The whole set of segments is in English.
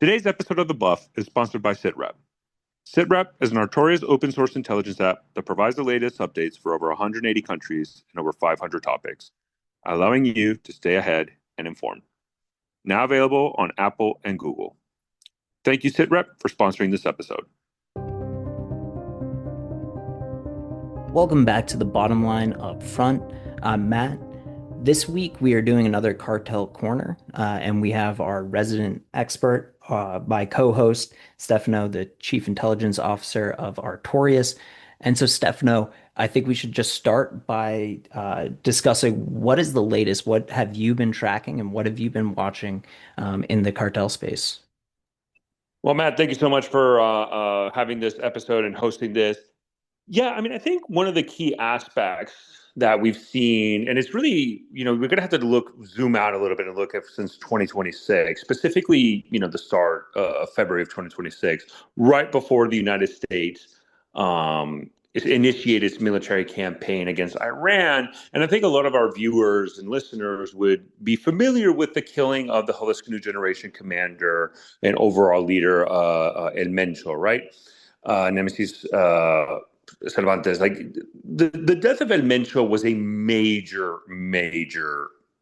Today's episode of The BLUF is sponsored by SITREP. SITREP is an notorious open source intelligence app that provides the latest updates for over 180 countries and over 500 topics, allowing you to stay ahead and informed. Now available on Apple and Google. Thank you, SITREP, for sponsoring this episode. Welcome back to The Bottom Line Up Front. I'm Matt. This week we are doing another Cartel Corner, and we have our resident expert, my co-host, Stefano, the Chief Intelligence Officer of Artorias. And so, Stefano, I think we should just start by discussing what is the latest, what have you been tracking, and what have you been watching in the cartel space? Well, Matt, thank you so much for having this episode and hosting this. Yeah, I mean, I think one of the key aspects that we've seen, and it's really, we're going to have to zoom out a little bit and look at since 2026, specifically, the start of February of 2026, right before the United States it initiated its military campaign against Iran. And I think a lot of our viewers and listeners would be familiar with the killing of the Jalisco New Generation commander and overall leader, El Mencho, right? Nemesis Cervantes. Like the death of El Mencho was a major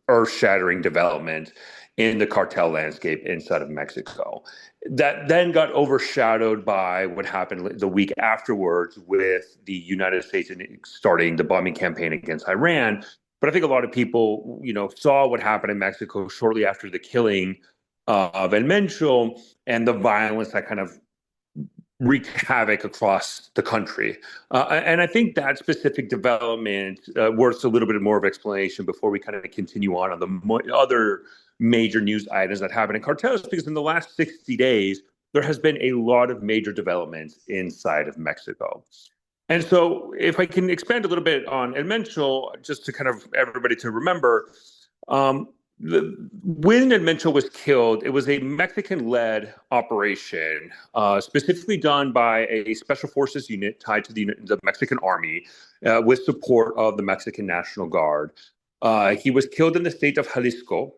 earth-shattering development in the cartel landscape inside of Mexico. That then got overshadowed by what happened the week afterwards with the United States starting the bombing campaign against Iran. But I think a lot of people, saw what happened in Mexico shortly after the killing of El Mencho and the violence that kind of wreaked havoc across the country. And I think that specific development worth a little bit more of explanation before we kind of continue on the other major news items that happen in cartels, because in the last 60 days, there has been a lot of major developments inside of Mexico. And so if I can expand a little bit on El Mencho, just to kind of everybody to remember, when El Mencho was killed, it was a Mexican-led operation, specifically done by a special forces unit tied to the Mexican army, with support of the Mexican National Guard. He was killed in the state of Jalisco.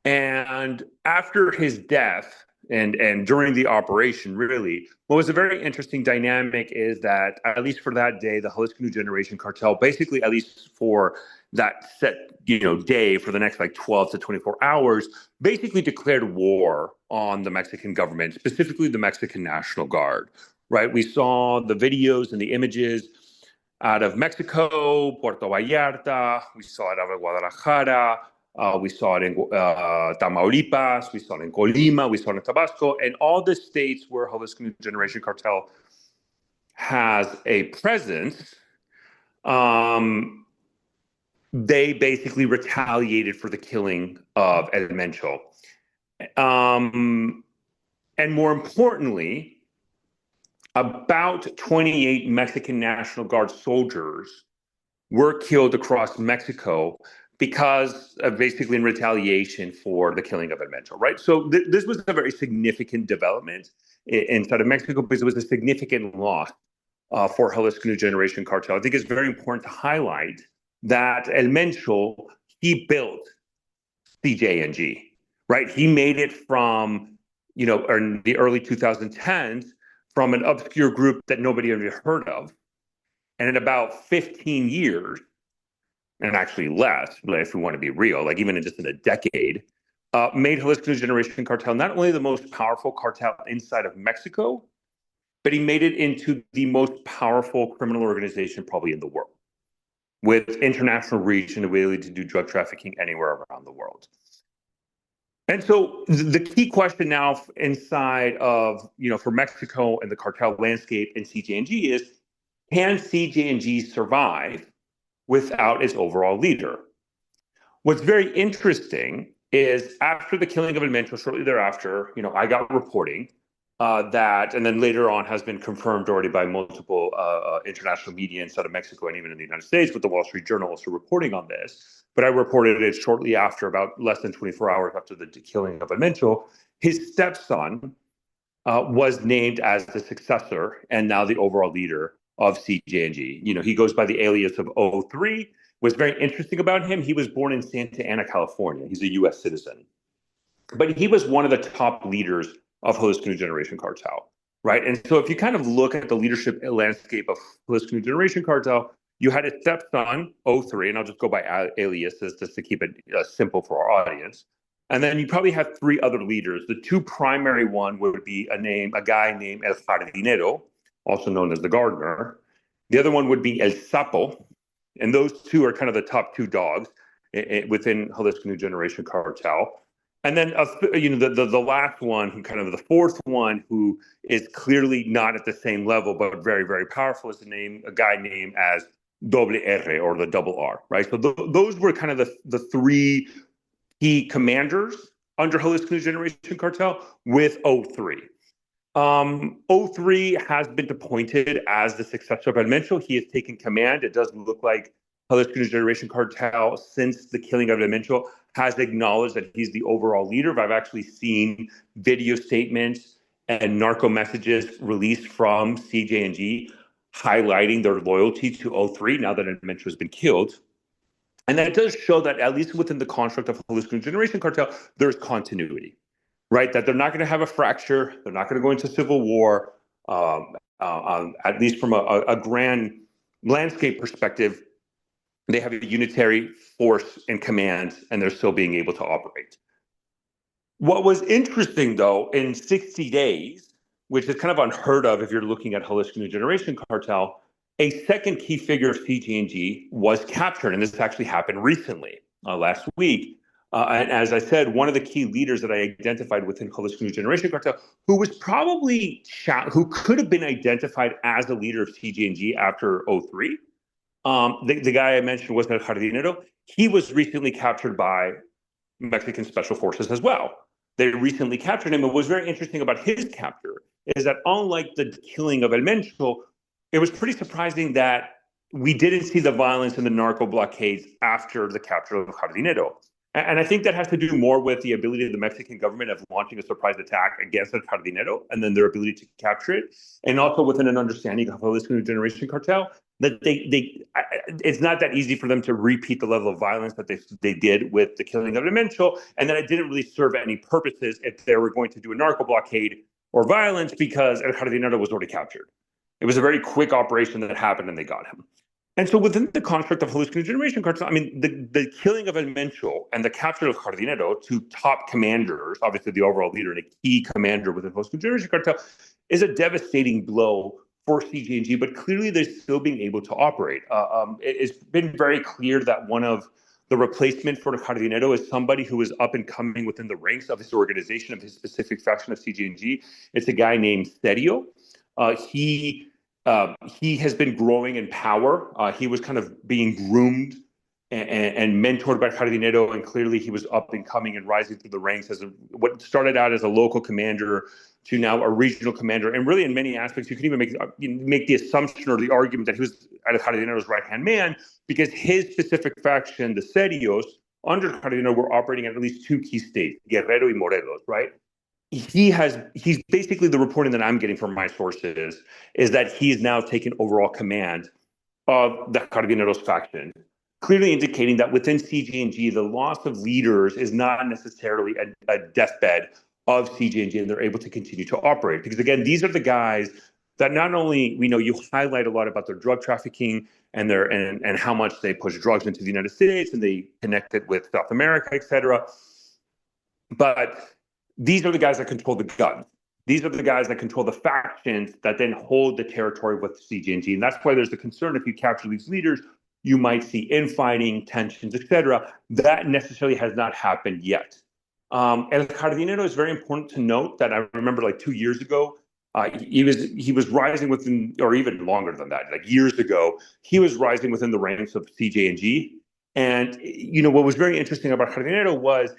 And after his death, and during the operation, really, what was a very interesting dynamic is that, at least for that day, the Jalisco New Generation cartel, basically, at least for that set, day for the next 12 to 24 hours, basically declared war on the Mexican government, specifically the Mexican National Guard, right? We saw the videos and the images out of Mexico, Puerto Vallarta, we saw it out of Guadalajara, we saw it in Tamaulipas, we saw it in Colima, we saw it in Tabasco, and all the states where Jalisco New Generation Cartel has a presence. They basically retaliated for the killing of El Mencho. And more importantly, about 28 Mexican National Guard soldiers were killed across Mexico because of basically in retaliation for the killing of El Mencho, right? So this was a very significant development inside of Mexico because it was a significant loss for Jalisco New Generation Cartel. I think it's very important to highlight that El Mencho, he built CJNG, right? He made it from, in the early 2010s, from an obscure group that nobody ever heard of. And in about 15 years, and actually less, if we want to be real, even in a decade, made Jalisco New Generation Cartel not only the most powerful cartel inside of Mexico, but he made it into the most powerful criminal organization probably in the world, with international reach and ability to do drug trafficking anywhere around the world. And so the key question now inside of, for Mexico and the cartel landscape and CJNG is, can CJNG survive without its overall leader? What's very interesting is after the killing of El Mencho, shortly thereafter, I got reporting that, and then later on has been confirmed already by multiple international media inside of Mexico and even in the United States, with the Wall Street Journal also reporting on this. But I reported it shortly after, about less than 24 hours after the killing of El Mencho. His stepson was named as the successor and now the overall leader of CJNG. He goes by the alias of O3. What's very interesting about him, he was born in Santa Ana, California. He's a U.S. citizen. but he was one of the top leaders of Jalisco New Generation Cartel, right? And so if you kind of look at the leadership landscape of Jalisco New Generation Cartel, you had his stepson, O3, and I'll just go by aliases just to keep it simple for our audience. And then you probably have three other leaders. The two primary one would be a guy named El Jardinero, also known as the gardener. The other one would be El Sapo, and those two are kind of the top two dogs within Jalisco New Generation Cartel. And then, the last one, who kind of the fourth one, who is clearly not at the same level, but very, very powerful, is a guy named as Doble R, or the double R, right? So those were kind of the three key commanders under Jalisco New Generation Cartel with O3. O3 has been appointed as the successor of El Mencho. He has taken command. It does look like Jalisco New Generation Cartel, since the killing of El Mencho, has acknowledged that he's the overall leader. But I've actually seen video statements and narco messages released from CJNG highlighting their loyalty to O3 now that El Mencho has been killed. And that does show that, at least within the construct of Jalisco New Generation Cartel, there's continuity, right? That they're not going to have a fracture. They're not going to go into civil war. At least from a grand landscape perspective, they have a unitary force and command, and they're still being able to operate. What was interesting, though, in 60 days, which is kind of unheard of if you're looking at Jalisco New Generation Cartel, a second key figure of CJNG was captured, and this actually happened recently, last week. And as I said, one of the key leaders that I identified within Jalisco New Generation Cartel, who could have been identified as the leader of CJNG after 03, the guy I mentioned was El Jardinero. He was recently captured by Mexican Special Forces as well. They recently captured him. And what was very interesting about his capture is that, unlike the killing of El Mencho, it was pretty surprising that we didn't see the violence and the narco blockades after the capture of Jardinero. And I think that has to do more with the ability of the Mexican government of launching a surprise attack against El Jardinero, and then their ability to capture it, and also within an understanding of Jalisco New Generation Cartel, that it's not that easy for them to repeat the level of violence that they did with the killing of Mencho, and that it didn't really serve any purposes if they were going to do a narco blockade or violence, because El Jardinero was already captured. It was a very quick operation that happened, and they got him. And so within the construct of Jalisco New Generation Cartel, I mean, the killing of El Mencho and the capture of Jardinero, two top commanders, obviously the overall leader and a key commander within Jalisco New Generation Cartel, is a devastating blow for CJNG, but clearly they're still being able to operate. It's been very clear that one of the replacement for Jardinero is somebody who is up and coming within the ranks of his organization, of his specific faction of CJNG. It's a guy named Serio. He has been growing in power. He was kind of being groomed and mentored by Jardinero, and clearly he was up and coming and rising through the ranks as what started out as a local commander to now a regional commander. And really, in many aspects, you can even make the assumption or the argument that he was Jardinero's right-hand man, because his specific faction, the Serios, under Jardinero, were operating at least two key states, Guerrero y Morelos, right? He's basically, the reporting that I'm getting from my sources is that he's now taken overall command of the Jardinero's faction, clearly indicating that within CJNG, the loss of leaders is not necessarily a deathbed of CJNG, and they're able to continue to operate. Because again, these are the guys that not only, we know you highlight a lot about their drug trafficking and and how much they push drugs into the United States, and they connect it with South America, et cetera. But these are the guys that control the guns. These are the guys that control the factions that then hold the territory with CJNG. And that's why there's the concern, if you capture these leaders, you might see infighting, tensions, et cetera. That necessarily has not happened yet. El Jardinero is very important to note that I remember like 2 years ago, he was rising within, or even longer than that, like years ago, he was rising within the ranks of CJNG. And, what was very interesting about Jardinero was,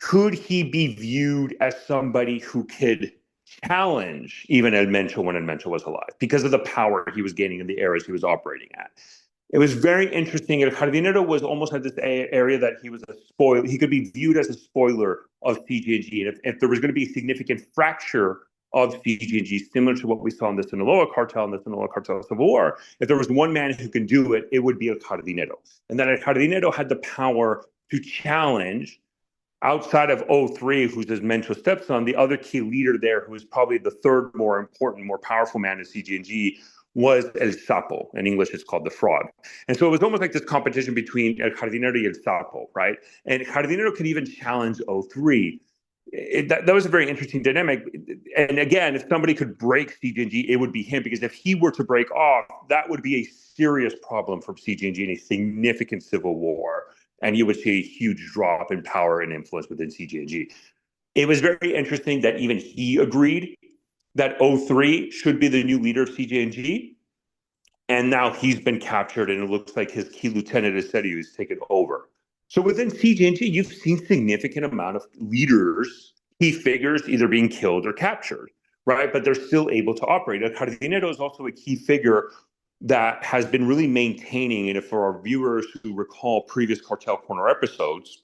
could he be viewed as somebody who could challenge even El Mencho when El Mencho was alive, because of the power he was gaining in the areas he was operating at? It was very interesting. El Jardinero was almost at this area that he was a spoiler. He could be viewed as a spoiler of CJNG. And if there was going to be a significant fracture of CJNG, similar to what we saw in the Sinaloa cartel and the Sinaloa cartel civil war, if there was one man who can do it, it would be El Jardinero. And that El Jardinero had the power to challenge outside of '03, who's his Mencho stepson, the other key leader there, who was probably the third more important, more powerful man in CJNG, was El Sapo. In English, it's called the Fraud. And so it was almost like this competition between El Jardinero and El Sapo, right? And Jardinero could even challenge '03. That was a very interesting dynamic. And again, if somebody could break CJNG, it would be him, because if he were to break off, that would be a serious problem for CJNG and a significant civil war. And you would see a huge drop in power and influence within CJNG. It was very interesting that even he agreed that '03 should be the new leader of CJNG. And now he's been captured, and it looks like his key lieutenant has said he's taken over. So within CJNG, you've seen significant amount of leaders, key figures, either being killed or captured, right? But they're still able to operate. El Jardinero is also a key figure that has been really maintaining, and for our viewers who recall previous Cartel Corner episodes,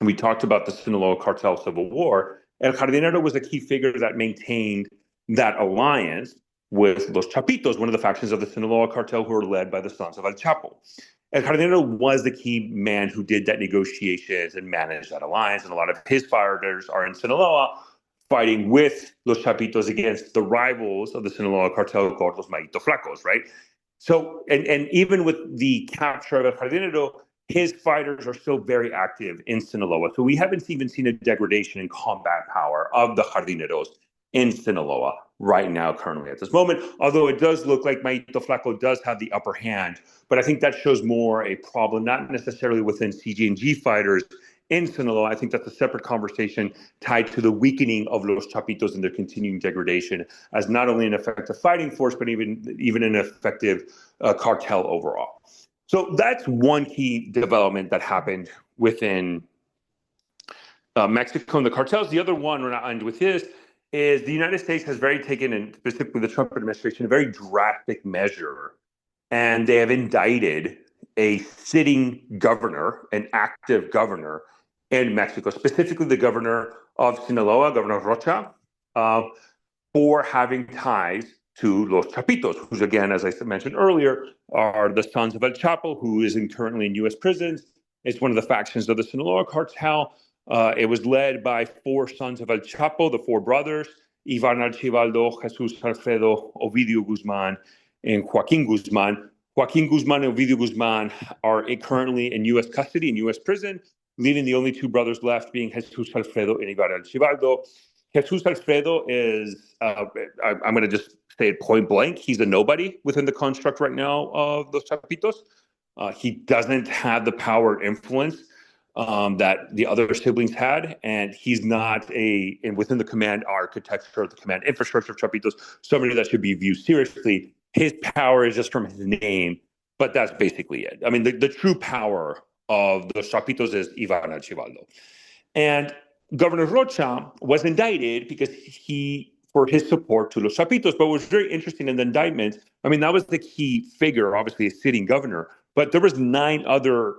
we talked about the Sinaloa cartel civil war. El Jardinero was a key figure that maintained that alliance with Los Chapitos, one of the factions of the Sinaloa cartel who are led by the sons of El Chapo. El Jardinero was the key man who did that negotiations and managed that alliance, and a lot of his fighters are in Sinaloa fighting with Los Chapitos against the rivals of the Sinaloa cartel called Los Maitos Flacos, right? So, and even with the capture of El Jardinero, his fighters are still very active in Sinaloa. So we haven't even seen a degradation in combat power of the Jardineros in Sinaloa right now, currently at this moment, although it does look like Maito Flaco does have the upper hand. But I think that shows more a problem, not necessarily within CJNG fighters in Sinaloa. I think that's a separate conversation tied to the weakening of Los Chapitos and their continuing degradation as not only an effective fighting force, but even an effective cartel overall. So that's one key development that happened within Mexico and the cartels. The other one, we're not end with this, is the United States has taken, and specifically the Trump administration, a very drastic measure. And they have indicted a sitting governor, an active governor in Mexico, specifically the governor of Sinaloa, Governor Rocha, for having ties to Los Chapitos, who's, again, as I mentioned earlier, are the sons of El Chapo, who is currently in U.S. prisons. It's one of the factions of the Sinaloa cartel. It was led by 4 sons of El Chapo, the 4 brothers, Ivan Archibaldo, Jesus Alfredo, Ovidio Guzman, and Joaquin Guzman. Joaquin Guzman and Ovidio Guzman are currently in U.S. custody, in U.S. prison, leaving the only 2 brothers left being Jesus Alfredo and Ivan Archibaldo. Jesus Alfredo is, I'm going to just say it point blank, he's a nobody within the construct right now of Los Chapitos. He doesn't have the power and influence that the other siblings had, and he's not and within the command architecture, the command infrastructure of Chapitos, somebody that should be viewed seriously. His power is just from his name, but that's basically it. I mean, the true power of the Chapitos is Ivan Archibaldo. And Governor Rocha was indicted because for his support to Los Chapitos. But what was very interesting in the indictment, I mean, that was the key figure, obviously a sitting governor, but there was 9 other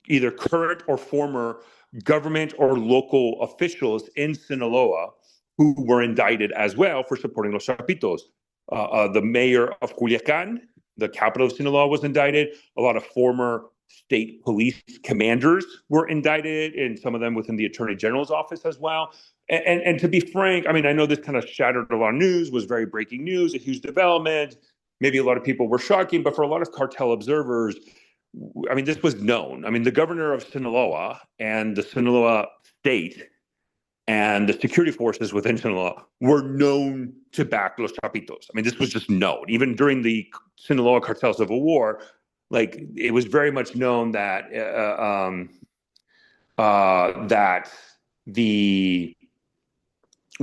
either current or former government or local officials in Sinaloa who were indicted as well for supporting Los Chapitos. The mayor of Culiacan, the capital of Sinaloa, was indicted. A lot of former state police commanders were indicted, and some of them within the Attorney General's office as well. And to be frank, I mean, I know this kind of shattered a lot of news, was very breaking news, a huge development. Maybe a lot of people were shocking, but for a lot of cartel observers, I mean, this was known. I mean, the governor of Sinaloa and the Sinaloa state and the security forces within Sinaloa were known to back Los Chapitos. I mean, this was just known. Even during the Sinaloa cartel civil war, like, it was very much known that that the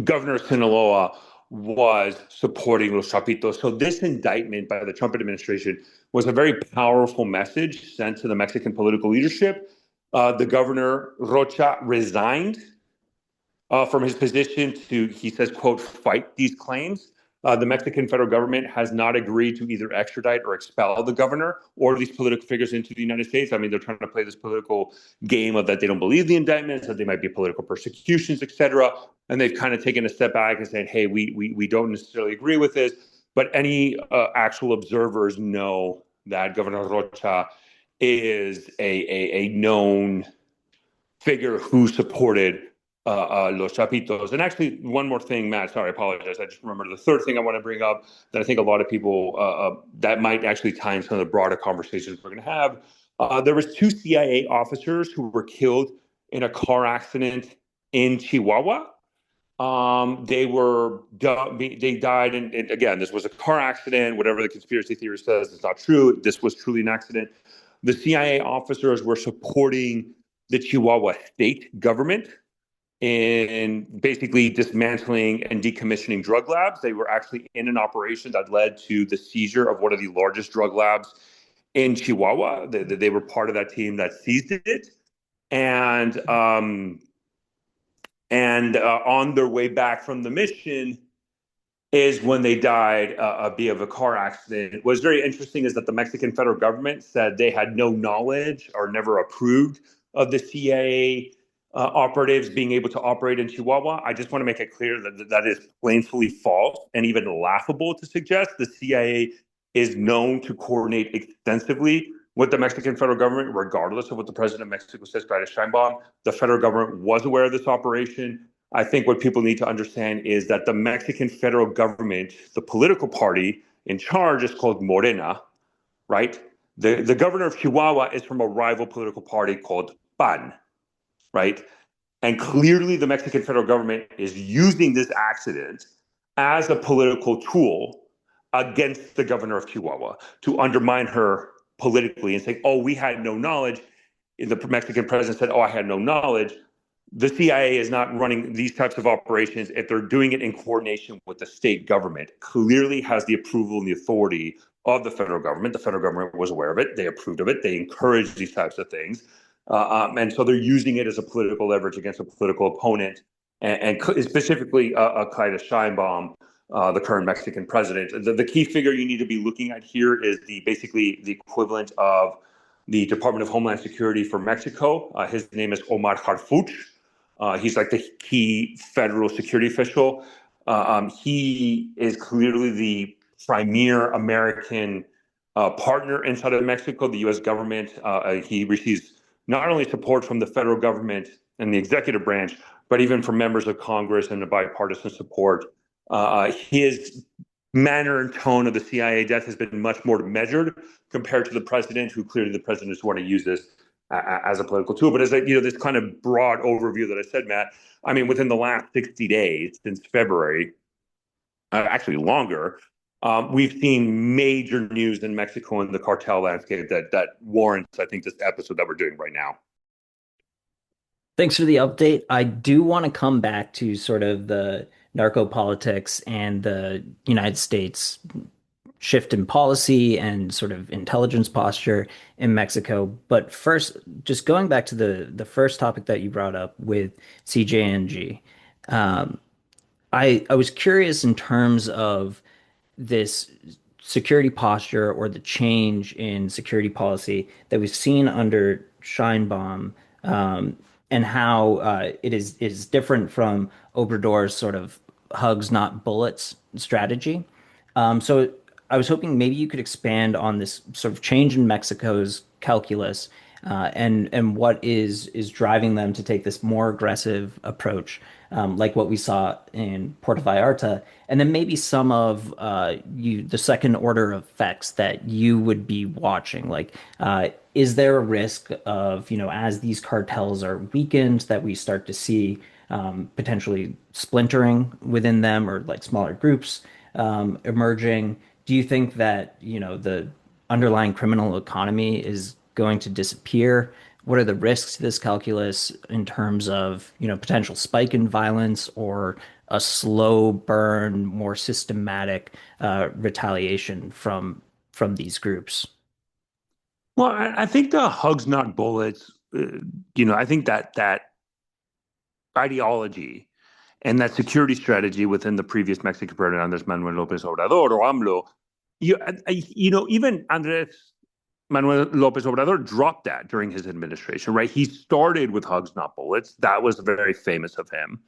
governor of Sinaloa was supporting Los Chapitos. So this indictment by the Trump administration was a very powerful message sent to the Mexican political leadership. The governor, Rocha, resigned from his position to, he says, quote, fight these claims. The Mexican federal government has not agreed to either extradite or expel the governor or these political figures into the United States. I mean, they're trying to play this political game of that they don't believe the indictments, that they might be political persecutions, et cetera. And they've kind of taken a step back and said, hey, we don't necessarily agree with this. But any actual observers know that Governor Rocha is a known figure who supported Los Chapitos. And actually, one more thing, Matt, sorry, I apologize. I just remembered the third thing I want to bring up that I think a lot of people, that might actually tie in some of the broader conversations we're going to have. There was 2 CIA officers who were killed in a car accident in Chihuahua. They died, and again, this was a car accident. Whatever the conspiracy theory says, it's not true. This was truly an accident. The CIA officers were supporting the Chihuahua state government in basically dismantling and decommissioning drug labs. They were actually in an operation that led to the seizure of one of the largest drug labs in Chihuahua. They were part of that team that seized it, and on their way back from the mission is when they died via a car accident. What's very interesting is that the Mexican federal government said they had no knowledge or never approved of the CIA operatives being able to operate in Chihuahua. I just want to make it clear that that is plainly false and even laughable to suggest. The CIA is known to coordinate extensively with the Mexican federal government, regardless of what the president of Mexico says, Claudia Sheinbaum. The federal government was aware of this operation. I think what people need to understand is that the Mexican federal government, the political party in charge, is called Morena, right? The governor of Chihuahua is from a rival political party called PAN, right? And clearly the Mexican federal government is using this accident as a political tool against the governor of Chihuahua to undermine her politically and say, oh, we had no knowledge. The Mexican president said, oh, I had no knowledge. The CIA is not running these types of operations if they're doing it in coordination with the state government. Clearly has the approval and the authority of the federal government. The federal government was aware of it. They approved of it. They encouraged these types of things. And so they're using it as a political leverage against a political opponent, and specifically Claudia Sheinbaum, the current Mexican president. The key figure you need to be looking at here is basically the equivalent of the Department of Homeland Security for Mexico. His name is Omar Harfuch. He's like the key federal security official. He is clearly the premier American partner inside of Mexico, the U.S. government. He receives not only support from the federal government and the executive branch, but even from members of Congress and the bipartisan support. His manner and tone of the CIA death has been much more measured compared to the president, who clearly the president just want to use this as a political tool. But as this kind of broad overview that I said, Matt, I mean, within the last 60 days since February, actually longer, we've seen major news in Mexico and the cartel landscape that warrants, I think, this episode that we're doing right now. Thanks for the update. I do want to come back to sort of the narco politics and the United States shift in policy and sort of intelligence posture in Mexico. But first, just going back to the first topic that you brought up with CJNG, I was curious in terms of this security posture or the change in security policy that we've seen under Scheinbaum, and how it is different from Obrador's sort of hugs, not bullets strategy. So I was hoping maybe you could expand on this sort of change in Mexico's calculus, and what is driving them to take this more aggressive approach, like what we saw in Puerto Vallarta, and then maybe some of the second order effects that you would be watching. Like, is there a risk of, as these cartels are weakened, that we start to see potentially splintering within them, or like smaller groups emerging? Do you think that, the underlying criminal economy is going to disappear? What are the risks to this calculus in terms of, potential spike in violence or a slow burn, more systematic retaliation from these groups? Well, I think the hugs, not bullets. I think that ideology and that security strategy within the previous Mexican president, Andres Manuel Lopez Obrador, or AMLO, even Andres Manuel Lopez Obrador dropped that during his administration, right? He started with hugs, not bullets. That was very famous of him.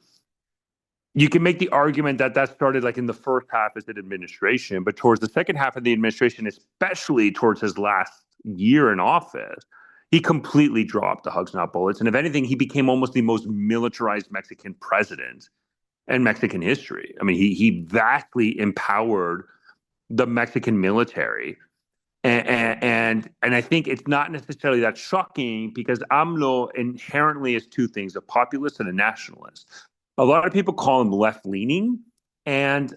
You can make the argument that started like in the first half of his administration, but towards the second half of the administration, especially towards his last year in office, He completely dropped the hugs, not bullets. And if anything, he became almost the most militarized Mexican president in Mexican history. I mean, he vastly empowered the Mexican military. And I think it's not necessarily that shocking because AMLO inherently is two things: a populist and a nationalist. A lot of people call him left leaning, and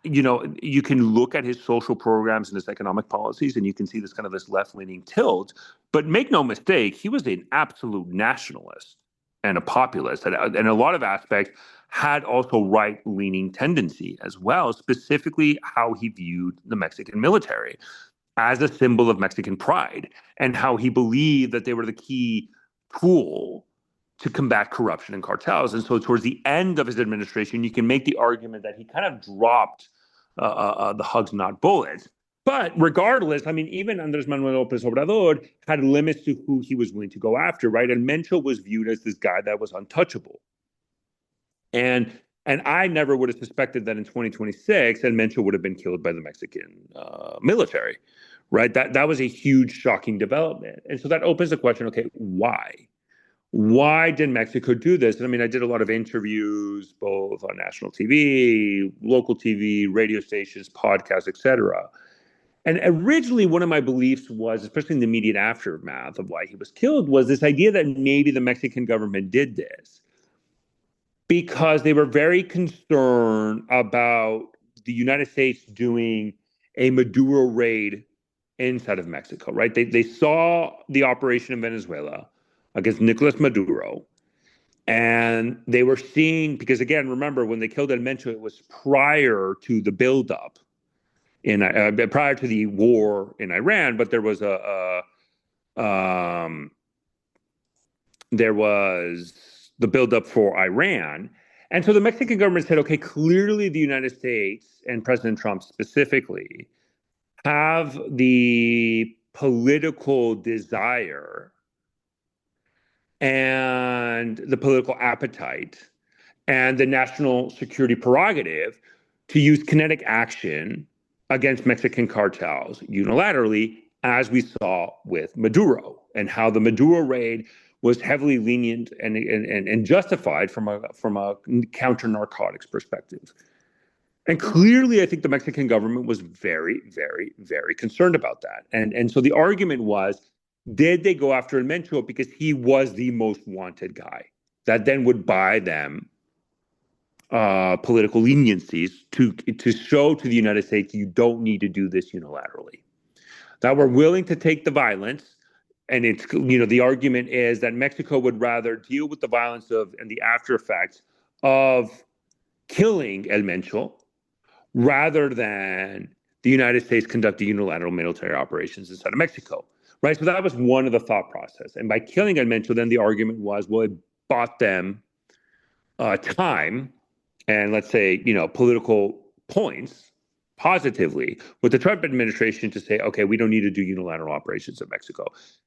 you can look at his social programs and his economic policies, and you can see this left leaning tilt. But make no mistake, he was an absolute nationalist and a populist, and in a lot of aspects had also right leaning tendency as well, specifically how he viewed the Mexican military as a symbol of Mexican pride and how he believed that they were the key tool to combat corruption and cartels. And so towards the end of his administration, you can make the argument that he kind of dropped the hugs, not bullets. But regardless, I mean, even Andres Manuel López Obrador had limits to who he was willing to go after, right? And Mencho was viewed as this guy that was untouchable. And I never would have suspected that in 2026, and Mencho would have been killed by the Mexican military, right? That was a huge, shocking development. And so that opens the question, okay, why? Why did Mexico do this? And I mean, I did a lot of interviews, both on national TV, local TV, radio stations, podcasts, etc. And originally, one of my beliefs was, especially in the immediate aftermath of why he was killed, was this idea that maybe the Mexican government did this because they were very concerned about the United States doing a Maduro raid inside of Mexico, right? They saw the operation in Venezuela against Nicolas Maduro, and they were seeing, because again, remember, when they killed El Mencho, it was prior to the buildup, prior to the war in Iran, but there was there was the buildup for Iran. And so the Mexican government said, okay, clearly the United States and President Trump specifically have the political desire and the political appetite and the national security prerogative to use kinetic action against Mexican cartels unilaterally, as we saw with Maduro, and how the Maduro raid was heavily lenient and justified from a counter narcotics perspective. And clearly, I think the Mexican government was very, very, very concerned about that. And so the argument was, did they go after El Mencho because he was the most wanted guy that then would buy them political leniencies to show to the United States you don't need to do this unilaterally, that we're willing to take the violence. And it's, the argument is that Mexico would rather deal with the violence and the after effects of killing El Mencho rather than the United States conducting unilateral military operations inside of Mexico, right? So that was one of the thought process. And by killing El Mencho, then the argument was, well, it bought them time and, let's say, political points positively with the Trump administration to say, okay, we don't need to do unilateral operations in Mexico.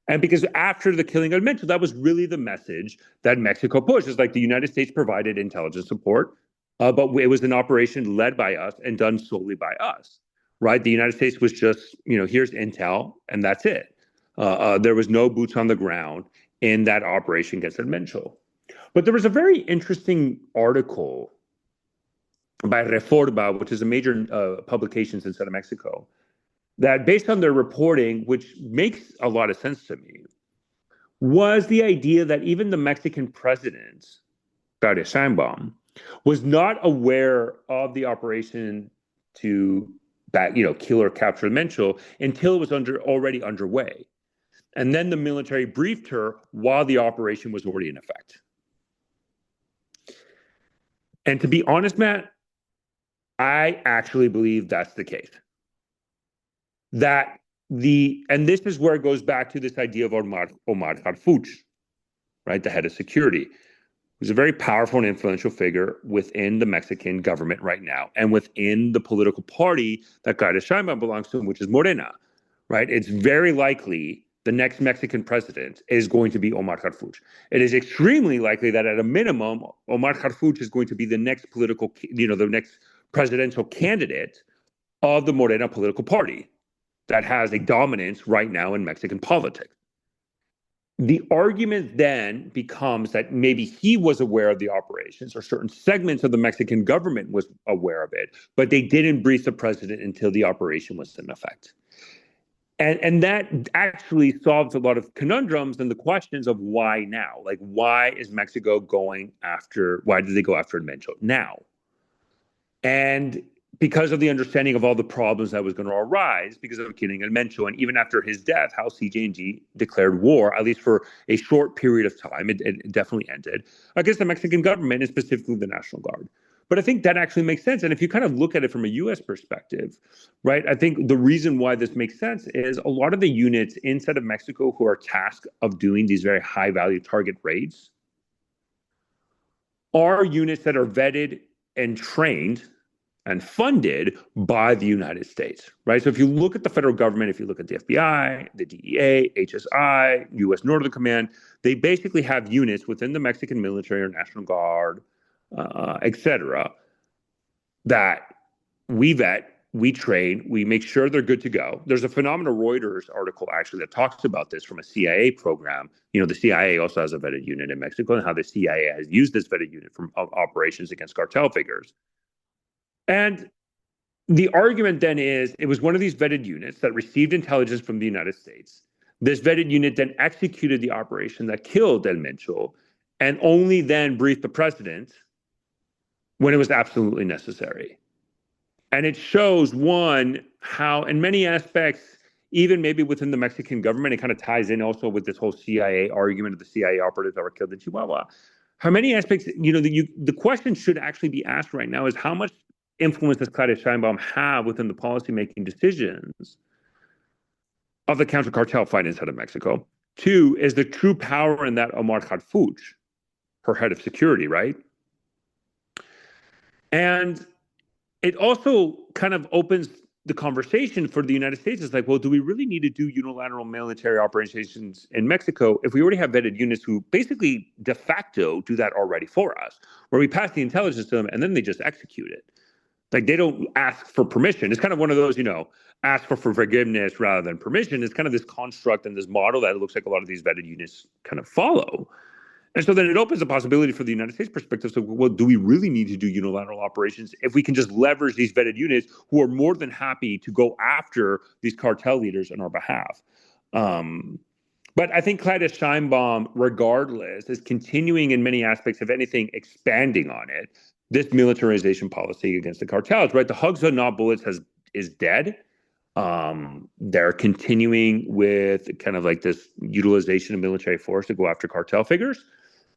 And because after the killing of Mencho, that was really the message that Mexico pushed. It's like the United States provided intelligence support, but it was an operation led by us and done solely by us, right? The United States was just, here's intel, and that's it. There was no boots on the ground in that operation against Mencho. But there was a very interesting article by Reforma, which is a major publication inside of Mexico, that based on their reporting, which makes a lot of sense to me, was the idea that even the Mexican president, Claudia Sheinbaum, was not aware of the operation to kill or capture Mencho until it was already underway. And then the military briefed her while the operation was already in effect. And to be honest, Matt, I actually believe that's the case. And this is where it goes back to this idea of Omar Harfuch, right, the head of security, who's a very powerful and influential figure within the Mexican government right now and within the political party that Claudia Sheinbaum belongs to, which is Morena, right? It's very likely the next Mexican president is going to be Omar Harfuch. It is extremely likely that at a minimum, Omar Harfuch is going to be the next the next presidential candidate of the Morena political party that has a dominance right now in Mexican politics. The argument then becomes that maybe he was aware of the operations or certain segments of the Mexican government was aware of it, but they didn't brief the president until the operation was in effect. And that actually solves a lot of conundrums and the questions of why now? Like, why is Mexico going after, why did they go after Mencho now? And because of the understanding of all the problems that was going to arise because of killing El Mencho, and even after his death, how CJNG declared war, at least for a short period of time, it definitely ended against the Mexican government and specifically the National Guard. But I think that actually makes sense. And if you kind of look at it from a US perspective, right, I think the reason why this makes sense is a lot of the units inside of Mexico who are tasked of doing these very high value target raids are units that are vetted and trained and funded by the United States, right? So if you look at the federal government, if you look at the FBI, the DEA, HSI, U.S. Northern Command, they basically have units within the Mexican military or National Guard, et cetera, that we vet, we train, we make sure they're good to go. There's a Phenomena Reuters article actually that talks about this from a CIA program. You know, the CIA also has a vetted unit in Mexico and how the CIA has used this vetted unit from operations against cartel figures. And the argument then is it was one of these vetted units that received intelligence from the United States. This vetted unit then executed the operation that killed El Mencho and only then briefed the president when it was absolutely necessary. And it shows, one, how in many aspects, even maybe within the Mexican government, it kind of ties in also with this whole CIA argument of the CIA operatives that were killed in Chihuahua. How many aspects, you know, the question should actually be asked right now is how much influence does Claudia Sheinbaum have within the policymaking decisions of the counter-cartel fight inside of Mexico? Two, is the true power in that Omar Harfuch, her head of security, right? And it also kind of opens the conversation for the United States. It's like, well, do we really need to do unilateral military operations in Mexico if we already have vetted units who basically de facto do that already for us, where we pass the intelligence to them and then they just execute it? Like they don't ask for permission. It's kind of one of those, you know, ask for forgiveness rather than permission. It's kind of this construct and this model that it looks like a lot of these vetted units kind of follow. And so then it opens the possibility for the United States perspective. So, well, do we really need to do unilateral operations if we can just leverage these vetted units who are more than happy to go after these cartel leaders on our behalf? But I think Claudia Sheinbaum, regardless, is continuing in many aspects, if anything, expanding on it. This militarization policy against the cartels, right? The hugs but not bullets is dead. They're continuing with kind of like this utilization of military force to go after cartel figures.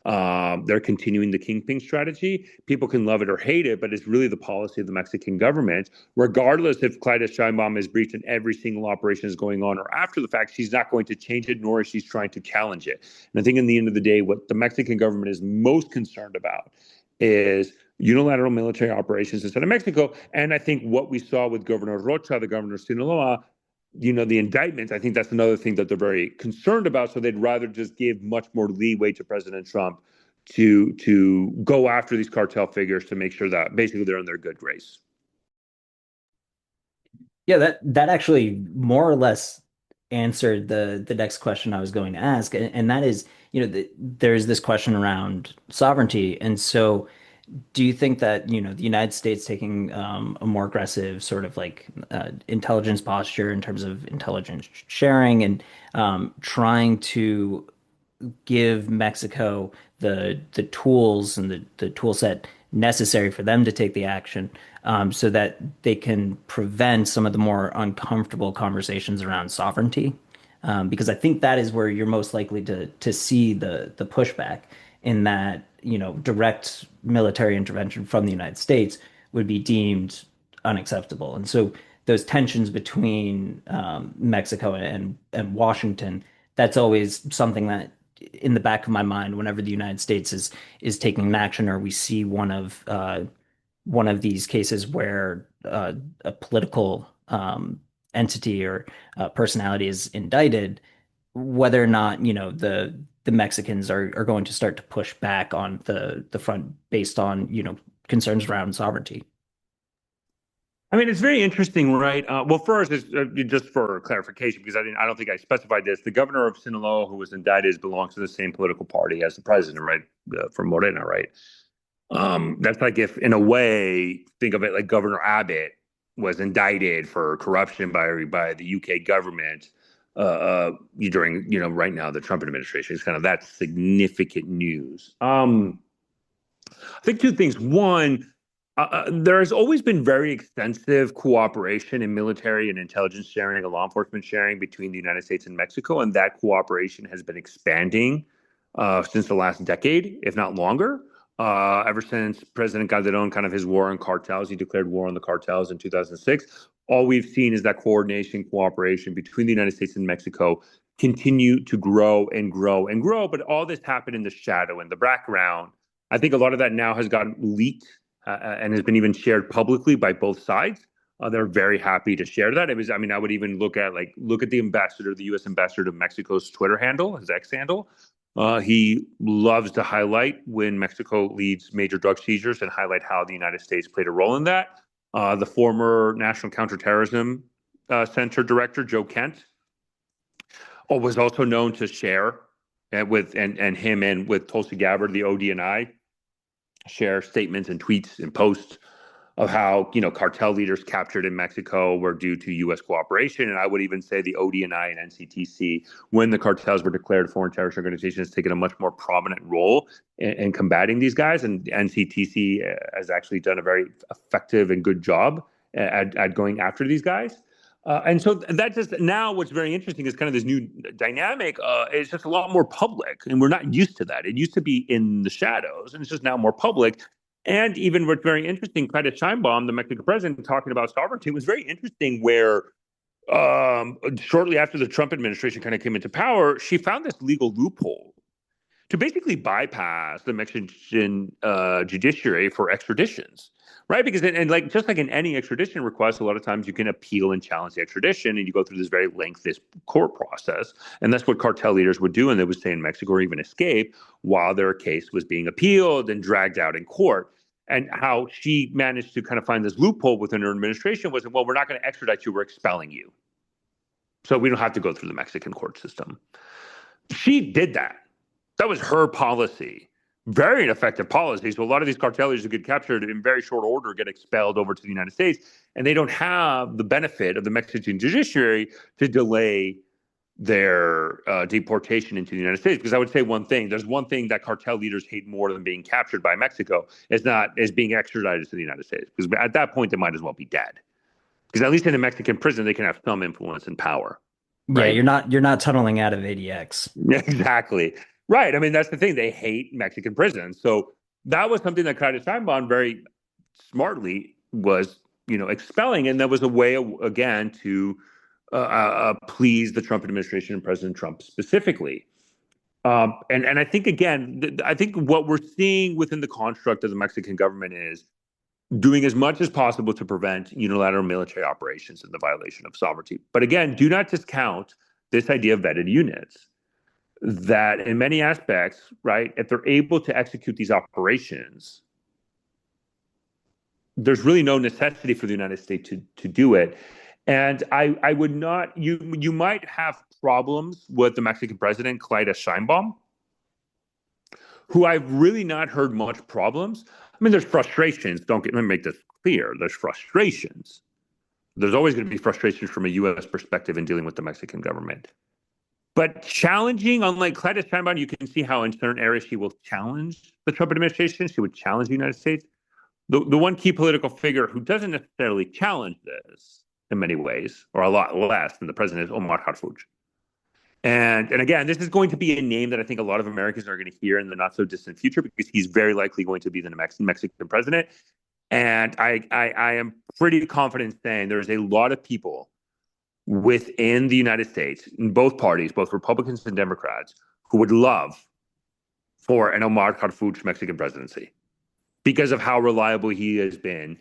They're continuing the kingpin strategy. People can love it or hate it, but it's really the policy of the Mexican government. Regardless if Claudia Sheinbaum is breached and every single operation is going on or after the fact, she's not going to change it, nor is she trying to challenge it. And I think in the end of the day, what the Mexican government is most concerned about is unilateral military operations inside of Mexico. And I think what we saw with Governor Rocha, the governor of Sinaloa, you know, the indictments, I think that's another thing that they're very concerned about. So they'd rather just give much more leeway to President Trump to go after these cartel figures to make sure that basically they're in their good grace. Yeah, that actually more or less answered the next question I was going to ask, and that is, you know, there's this question around sovereignty, and so do you think that, you know, the United States taking a more aggressive sort of like intelligence posture in terms of intelligence sharing and trying to give Mexico the tools and the tool set necessary for them to take the action so that they can prevent some of the more uncomfortable conversations around sovereignty? Because I think that is where you're most likely to see the pushback in that, you know, direct military intervention from the United States would be deemed unacceptable. And so those tensions between Mexico and Washington, that's always something that in the back of my mind whenever the United States is taking an action or we see one of these cases where a political entity or personality is indicted, whether or not, you know, the Mexicans are going to start to push back on the front based on, you know, concerns around sovereignty. I mean, it's very interesting, right? Well, first, just for clarification, because I don't think I specified this. The governor of Sinaloa, who was indicted, belongs to the same political party as the president, right? From Morena, right? That's like if, in a way, think of it like Governor Abbott was indicted for corruption by the UK government during, right now the Trump administration. It's kind of that significant news. I think two things. One, there has always been very extensive cooperation in military and intelligence sharing and law enforcement sharing between the United States and Mexico, and that cooperation has been expanding since the last decade, if not longer. Ever since President Calderon, kind of his war on cartels, he declared war on the cartels in 2006. All we've seen is that coordination, cooperation between the United States and Mexico continue to grow and grow and grow. But all this happened in the shadow, in the background. I think a lot of that now has gotten leaked and has been even shared publicly by both sides. They're very happy to share that. I mean, I would even look at the ambassador, the U.S. ambassador to Mexico's Twitter handle, his X handle. He loves to highlight when Mexico leads major drug seizures and highlight how the United States played a role in that. The former National Counterterrorism Center director, Joe Kent, was also known to share with him and with Tulsi Gabbard, the ODNI, share statements and tweets and posts of how cartel leaders captured in Mexico were due to U.S. cooperation. And I would even say the ODNI and NCTC, when the cartels were declared foreign terrorist organizations, taken a much more prominent role in combating these guys. And NCTC has actually done a very effective and good job at going after these guys. And so that just now what's very interesting is kind of this new dynamic. It's just a lot more public, and we're not used to that. It used to be in the shadows, and it's just now more public. And even what's very interesting, Clyde Sheinbaum, the Mexican president, talking about sovereignty was very interesting. Where shortly after the Trump administration kind of came into power, she found this legal loophole to basically bypass the Mexican judiciary for extraditions. Right, because just like in any extradition request, a lot of times you can appeal and challenge the extradition, and you go through this very lengthy court process, and that's what cartel leaders would do, and they would stay in Mexico or even escape while their case was being appealed and dragged out in court. And how she managed to kind of find this loophole within her administration was, well, we're not going to extradite you, we're expelling you, so we don't have to go through the Mexican court system. She did that. That was her policy. Very ineffective policy. So a lot of these cartel leaders who get captured in very short order get expelled over to the United States, and they don't have the benefit of the Mexican judiciary to delay their deportation into the United States. Because I would say one thing: there's one thing that cartel leaders hate more than being captured by Mexico is being extradited to the United States. Because at that point, they might as well be dead. Because at least in a Mexican prison, they can have some influence and power. Right? Yeah, you're not tunneling out of ADX. Exactly. Right. I mean, that's the thing. They hate Mexican prisons. So that was something that Carter Steinbaum very smartly was, expelling. And that was a way, again, to please the Trump administration and President Trump specifically. And I think, again, I think what we're seeing within the construct of the Mexican government is doing as much as possible to prevent unilateral military operations and the violation of sovereignty. But again, do not discount this idea of vetted units. That in many aspects, right, if they're able to execute these operations, there's really no necessity for the United States to do it. And I would not, you might have problems with the Mexican president, Clyde Sheinbaum, who I've really not heard much problems. I mean, there's frustrations. Let me make this clear. There's frustrations. There's always going to be frustrations from a U.S. perspective in dealing with the Mexican government. But challenging, unlike Clyde Sheinbaum, you can see how in certain areas she will challenge the Trump administration. She would challenge the United States. The one key political figure who doesn't necessarily challenge this in many ways, or a lot less than the president, is Omar Harfuch. And again, this is going to be a name that I think a lot of Americans are going to hear in the not so distant future, because he's very likely going to be the next Mexican president. And I am pretty confident saying there's a lot of people within the United States, in both parties, both Republicans and Democrats, who would love for an Omar Harfuch Mexican presidency because of how reliable he has been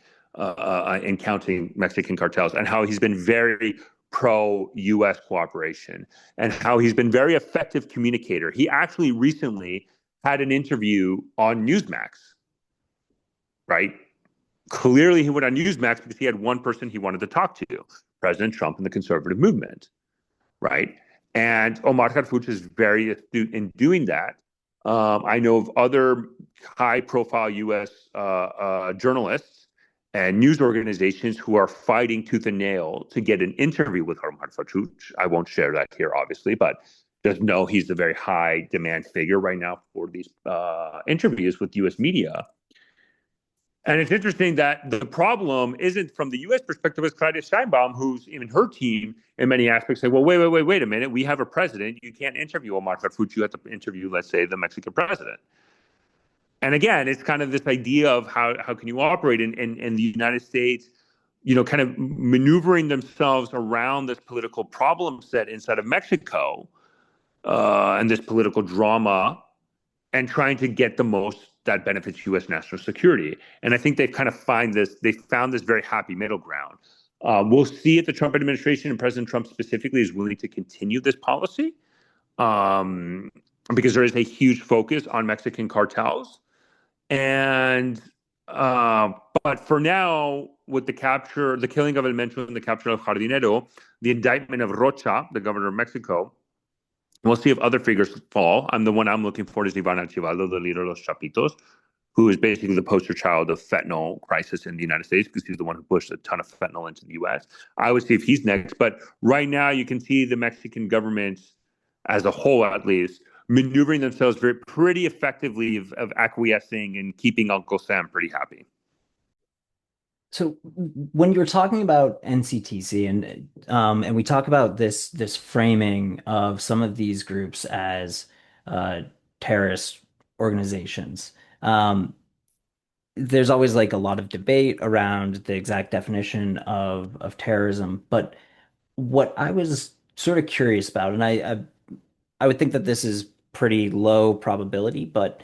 in counting Mexican cartels, and how he's been very pro-U.S. cooperation, and how he's been very effective communicator. He actually recently had an interview on Newsmax, right? Clearly, he went on Newsmax because he had one person he wanted to talk to, President Trump and the conservative movement, right? And Omar Harfuch is very astute in doing that. I know of other high-profile U.S. Journalists and news organizations who are fighting tooth and nail to get an interview with Omar Harfuch. I won't share that here, obviously, but just know he's a very high-demand figure right now for these interviews with U.S. media. And it's interesting that the problem isn't from the U.S. perspective, as Claudia Steinbaum, who's even her team in many aspects say, well, wait a minute. We have a president. You can't interview Omar Harfuch. You have to interview, let's say, the Mexican president. And again, it's kind of this idea of how can you operate in the United States, kind of maneuvering themselves around this political problem set inside of Mexico and this political drama and trying to get the most that benefits U.S. national security. And I think they found this very happy middle ground. We'll see if the Trump administration and President Trump specifically is willing to continue this policy because there is a huge focus on Mexican cartels. And but for now, with the killing of El Mencho and the capture of Jardinero, the indictment of Rocha, the governor of Mexico, we'll see if other figures fall. The one I'm looking for is Ivan Archibaldo, the leader of Los Chapitos, who is basically the poster child of fentanyl crisis in the United States because he's the one who pushed a ton of fentanyl into the U.S. I would see if he's next. But right now, you can see the Mexican government, as a whole at least, maneuvering themselves pretty effectively of acquiescing and keeping Uncle Sam pretty happy. So when you're talking about NCTC and we talk about this framing of some of these groups as terrorist organizations, there's always like a lot of debate around the exact definition of terrorism. But what I was sort of curious about, and I would think that this is pretty low probability, but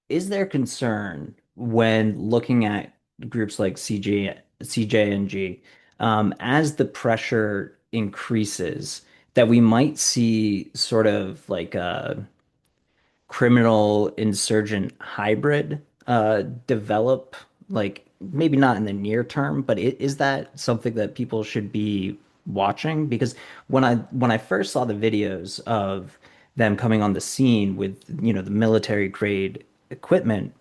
is there concern when looking at groups like CJNG, as the pressure increases, that we might see sort of like a criminal insurgent hybrid develop, like maybe not in the near term, but is that something that people should be watching? Because when I first saw the videos of them coming on the scene with, the military grade equipment,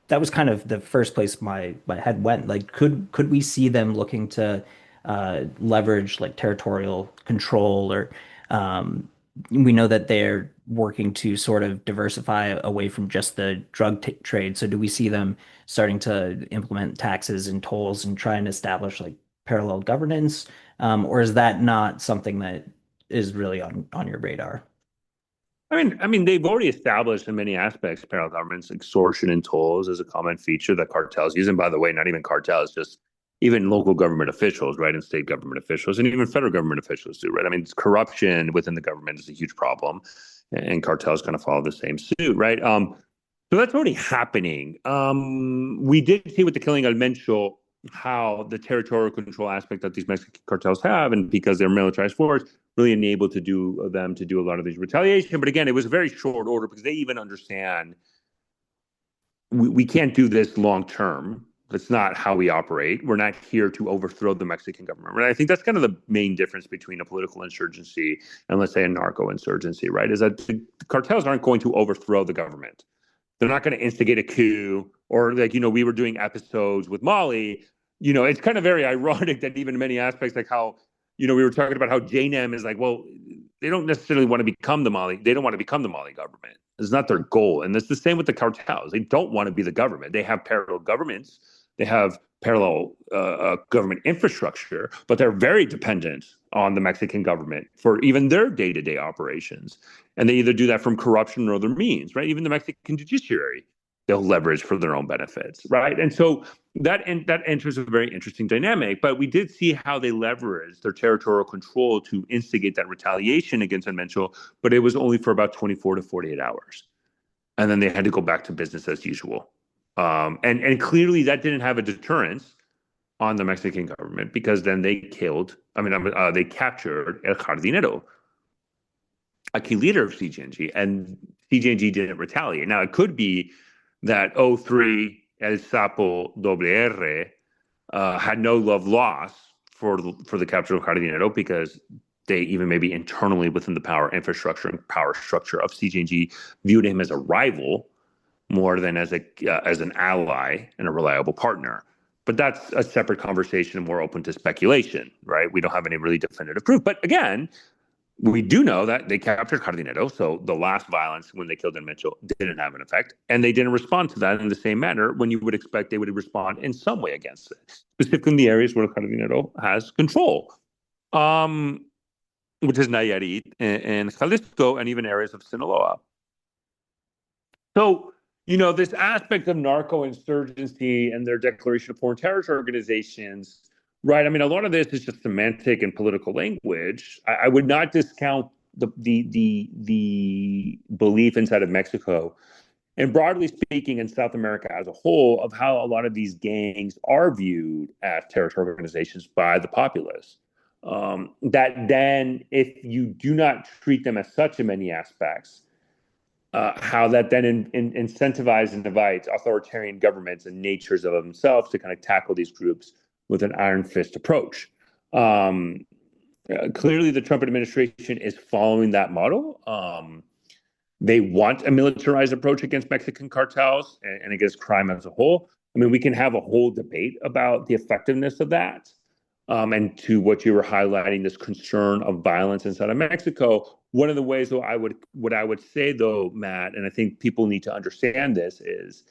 that was kind of the first place my head went. Like, could we see them looking to leverage like territorial control, or we know that they're working to sort of diversify away from just the drug trade. So do we see them starting to implement taxes and tolls and try and establish like parallel governance? Or is that not something that is really on your radar? I mean, they've already established in many aspects parallel governments, extortion and tolls as a common feature that cartels use. And by the way, not even cartels, just even local government officials, right, and state government officials, and even federal government officials do, right? I mean, corruption within the government is a huge problem, and cartels kind of follow the same suit, right? So that's already happening. We did see with the killing of Mencho how the territorial control aspect that these Mexican cartels have, and because they're militarized force, really enabled to do a lot of these retaliation. But again, it was a very short order because they even understand we can't do this long term. That's not how we operate. We're not here to overthrow the Mexican government. Right? I think that's kind of the main difference between a political insurgency and, let's say, a narco insurgency, right? Is that the cartels aren't going to overthrow the government. They're not going to instigate a coup, or like, we were doing episodes with Mali. It's kind of very ironic that even in many aspects, like how, we were talking about how JNM is like, well, they don't necessarily want to become the Mali. They don't want to become the Mali government. It's not their goal. And it's the same with the cartels. They don't want to be the government. They have parallel governments. They have parallel government infrastructure, but they're very dependent on the Mexican government for even their day-to-day operations. And they either do that from corruption or other means, right? Even the Mexican judiciary, they'll leverage for their own benefits, right? And so that enters a very interesting dynamic. But we did see how they leveraged their territorial control to instigate that retaliation against Mencho, but it was only for about 24 to 48 hours. And then they had to go back to business as usual. And clearly that didn't have a deterrence on the Mexican government, because then they captured El Jardinero, a key leader of CJNG, and CJNG didn't retaliate. Now, it could be that 03 El Sapo had no love lost for the capture of Jardinero because they even maybe internally within the power infrastructure and power structure of CJNG viewed him as a rival more than as an ally and a reliable partner. But that's a separate conversation and more open to speculation, right? We don't have any really definitive proof. But again, we do know that they captured Jardinero, so the last violence when they killed Mencho didn't have an effect, and they didn't respond to that in the same manner when you would expect they would respond in some way against it, specifically in the areas where Jardinero has control, which is Nayarit and Jalisco, and even areas of Sinaloa. So, this aspect of narco-insurgency and their declaration of foreign terrorist organizations, right? I mean, a lot of this is just semantic and political language. I would not discount the belief inside of Mexico, and broadly speaking, in South America as a whole, of how a lot of these gangs are viewed as terrorist organizations by the populace. That then, if you do not treat them as such in many aspects, how that then incentivizes and divides authoritarian governments and natures of themselves to kind of tackle these groups with an iron fist approach. Clearly, the Trump administration is following that model. They want a militarized approach against Mexican cartels and against crime as a whole. I mean, we can have a whole debate about the effectiveness of that. And to what you were highlighting, this concern of violence inside of Mexico. One of the ways, though, what I would say, though, Matt, and I think people need to understand this, is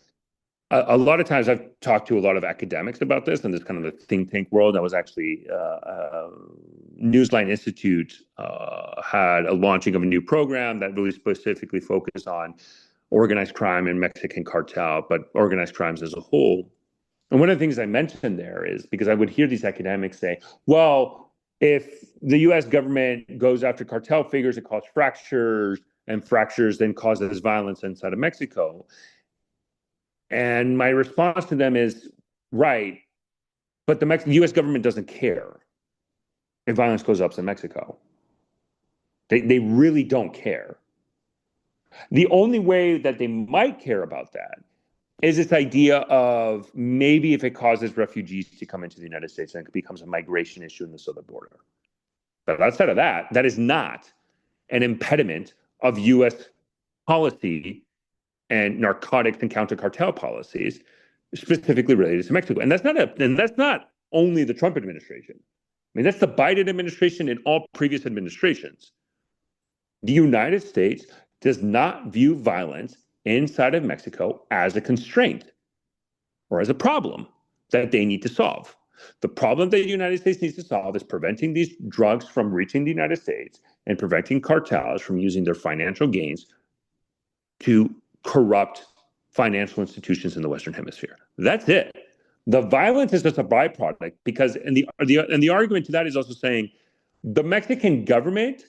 a lot of times I've talked to a lot of academics about this, and this kind of a think tank world. I was actually Newsline Institute had a launching of a new program that really specifically focused on organized crime and Mexican cartel, but organized crimes as a whole. And one of the things I mentioned there is because I would hear these academics say, well, if the U.S. government goes after cartel figures, it causes fractures, and fractures then causes violence inside of Mexico. And my response to them is, right, but the U.S. government doesn't care if violence goes up in Mexico. They really don't care. The only way that they might care about that is this idea of maybe if it causes refugees to come into the United States, then it becomes a migration issue in the southern border. But outside of that, that is not an impediment of U.S. policy and narcotics and counter-cartel policies specifically related to Mexico. And that's not only the Trump administration. I mean, that's the Biden administration and all previous administrations. The United States does not view violence inside of Mexico as a constraint or as a problem that they need to solve. The problem that the United States needs to solve is preventing these drugs from reaching the United States and preventing cartels from using their financial gains to corrupt financial institutions in the Western Hemisphere. That's it. The violence is just a byproduct because, and the argument to that is also saying the Mexican government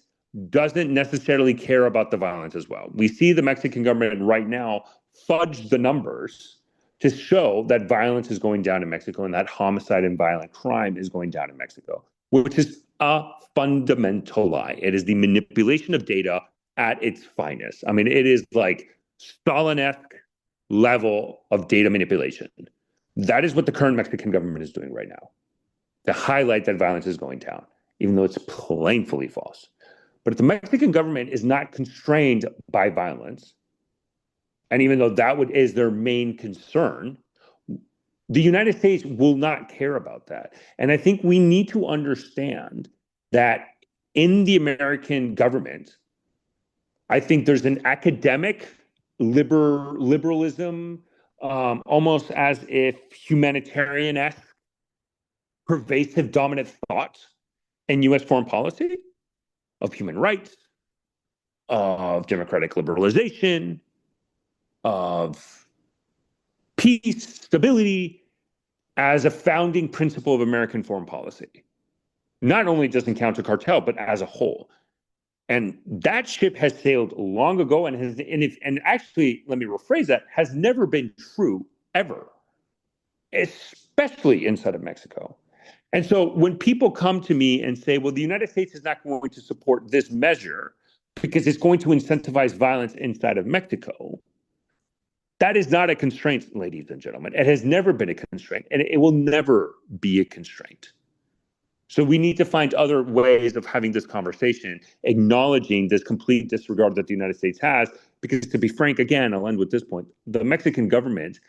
doesn't necessarily care about the violence as well. We see the Mexican government right now fudge the numbers to show that violence is going down in Mexico and that homicide and violent crime is going down in Mexico, which is a fundamental lie. It is the manipulation of data at its finest. I mean, it is like Stalin-esque level of data manipulation. That is what the current Mexican government is doing right now, to highlight that violence is going down, even though it's plainly false. But if the Mexican government is not constrained by violence, and even though that is their main concern, the United States will not care about that. And I think we need to understand that in the American government, I think there's an academic liberalism, almost as if humanitarian-esque, pervasive dominant thought in U.S. foreign policy of human rights, of democratic liberalization, of peace, stability, as a founding principle of American foreign policy. Not only just in counter-cartel, but as a whole. And that ship has sailed long ago and actually, let me rephrase that, has never been true ever, especially inside of Mexico. And so when people come to me and say, well, the United States is not going to support this measure because it's going to incentivize violence inside of Mexico, That is not a constraint, ladies and gentlemen. It has never been a constraint, and it will never be a constraint. So we need to find other ways of having this conversation, acknowledging this complete disregard that the United States has. Because to be frank, again, I'll end with this point: the Mexican government,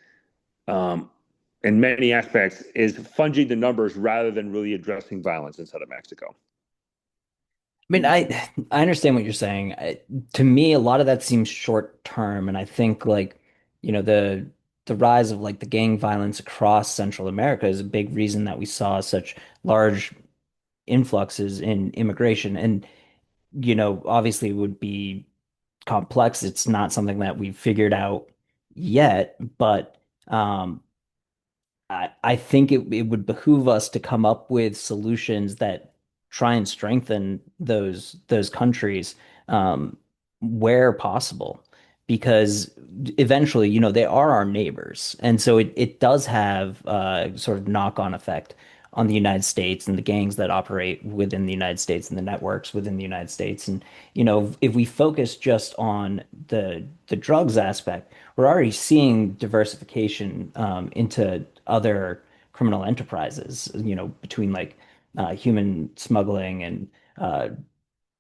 in many aspects, is fudging the numbers rather than really addressing violence inside of Mexico. I mean, I understand what you're saying. To me, a lot of that seems short term, and I think like, the rise of like the gang violence across Central America is a big reason that we saw such large influxes in immigration. And, obviously it would be complex. It's not something that we've figured out yet, but I think it would behoove us to come up with solutions that try and strengthen those countries where possible, because eventually, they are our neighbors, and so it does have sort of knock-on effect on the United States and the gangs that operate within the United States and the networks within the United States. And if we focus just on the drugs aspect, we're already seeing diversification into other criminal enterprises, between like human smuggling and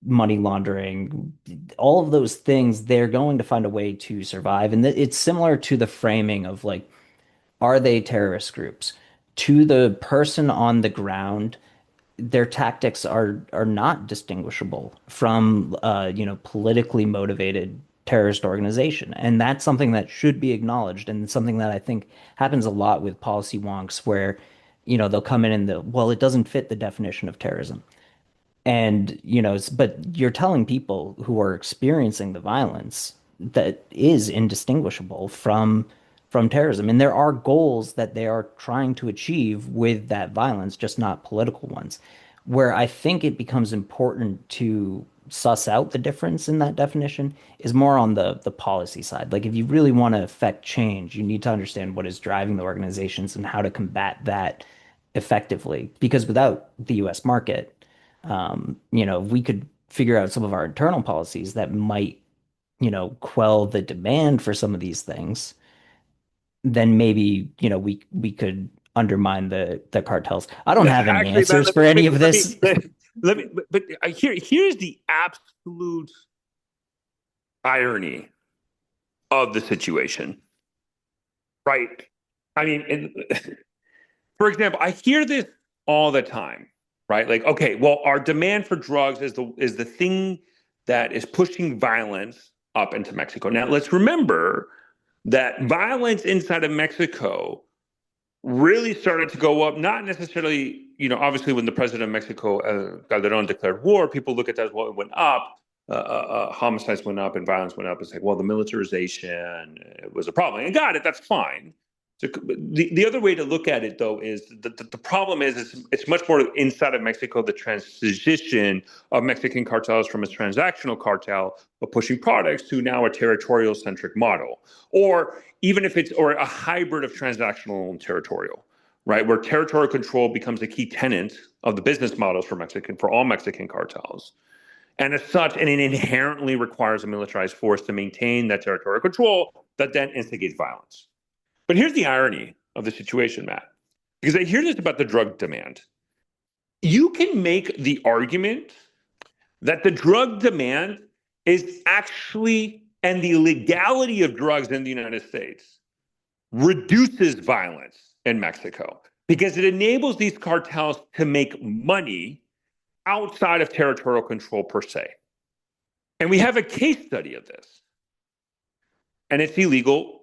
money laundering, all of those things, they're going to find a way to survive. And it's similar to the framing of like, are they terrorist groups? To the person on the ground, their tactics are not distinguishable from politically motivated terrorist organization, and that's something that should be acknowledged, and something that I think happens a lot with policy wonks, where they'll come in and well, it doesn't fit the definition of terrorism. And, but you're telling people who are experiencing the violence that is indistinguishable from terrorism. And there are goals that they are trying to achieve with that violence, just not political ones. Where I think it becomes important to suss out the difference in that definition is more on the policy side. Like if you really want to affect change, you need to understand what is driving the organizations and how to combat that effectively. Because without the US market, we could figure out some of our internal policies that might, quell the demand for some of these things, then maybe, we could undermine the cartels. I don't have any Actually, answers for any of this. but here's the absolute irony of the situation, right? I mean, for example, I hear this all the time, right? Like, okay, well, our demand for drugs is the thing that is pushing violence up into Mexico. Now, let's remember that violence inside of Mexico really started to go up, not necessarily, obviously when the president of Mexico, Calderon, declared war, people look at that as, well, it went up, homicides went up and violence went up. It's like, well, the militarization was a problem. And got it, that's fine. So the other way to look at it, though, is the problem is it's much more inside of Mexico, the transition of Mexican cartels from a transactional cartel of pushing products to now a territorial-centric model, or even if it's or a hybrid of transactional and territorial, right, where territorial control becomes a key tenet of the business models for all Mexican cartels. And as such, and it inherently requires a militarized force to maintain that territorial control that then instigates violence. But here's the irony of the situation, Matt, because I hear this about the drug demand. You can make the argument that the drug demand is actually, and the legality of drugs in the United States reduces violence in Mexico because it enables these cartels to make money outside of territorial control per se. And we have a case study of this. And it's illegal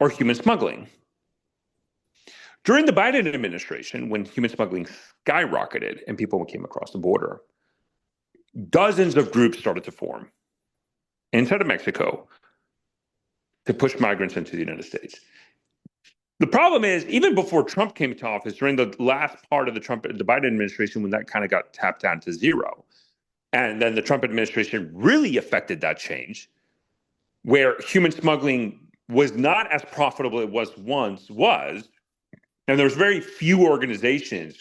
or human smuggling. During the Biden administration, when human smuggling skyrocketed and people came across the border, dozens of groups started to form inside of Mexico to push migrants into the United States. The problem is, even before Trump came to office, during the last part of the Biden administration, when that kind of got tapped down to zero, and then the Trump administration really affected that change, where human smuggling was not as profitable it was once was, and there's very few organizations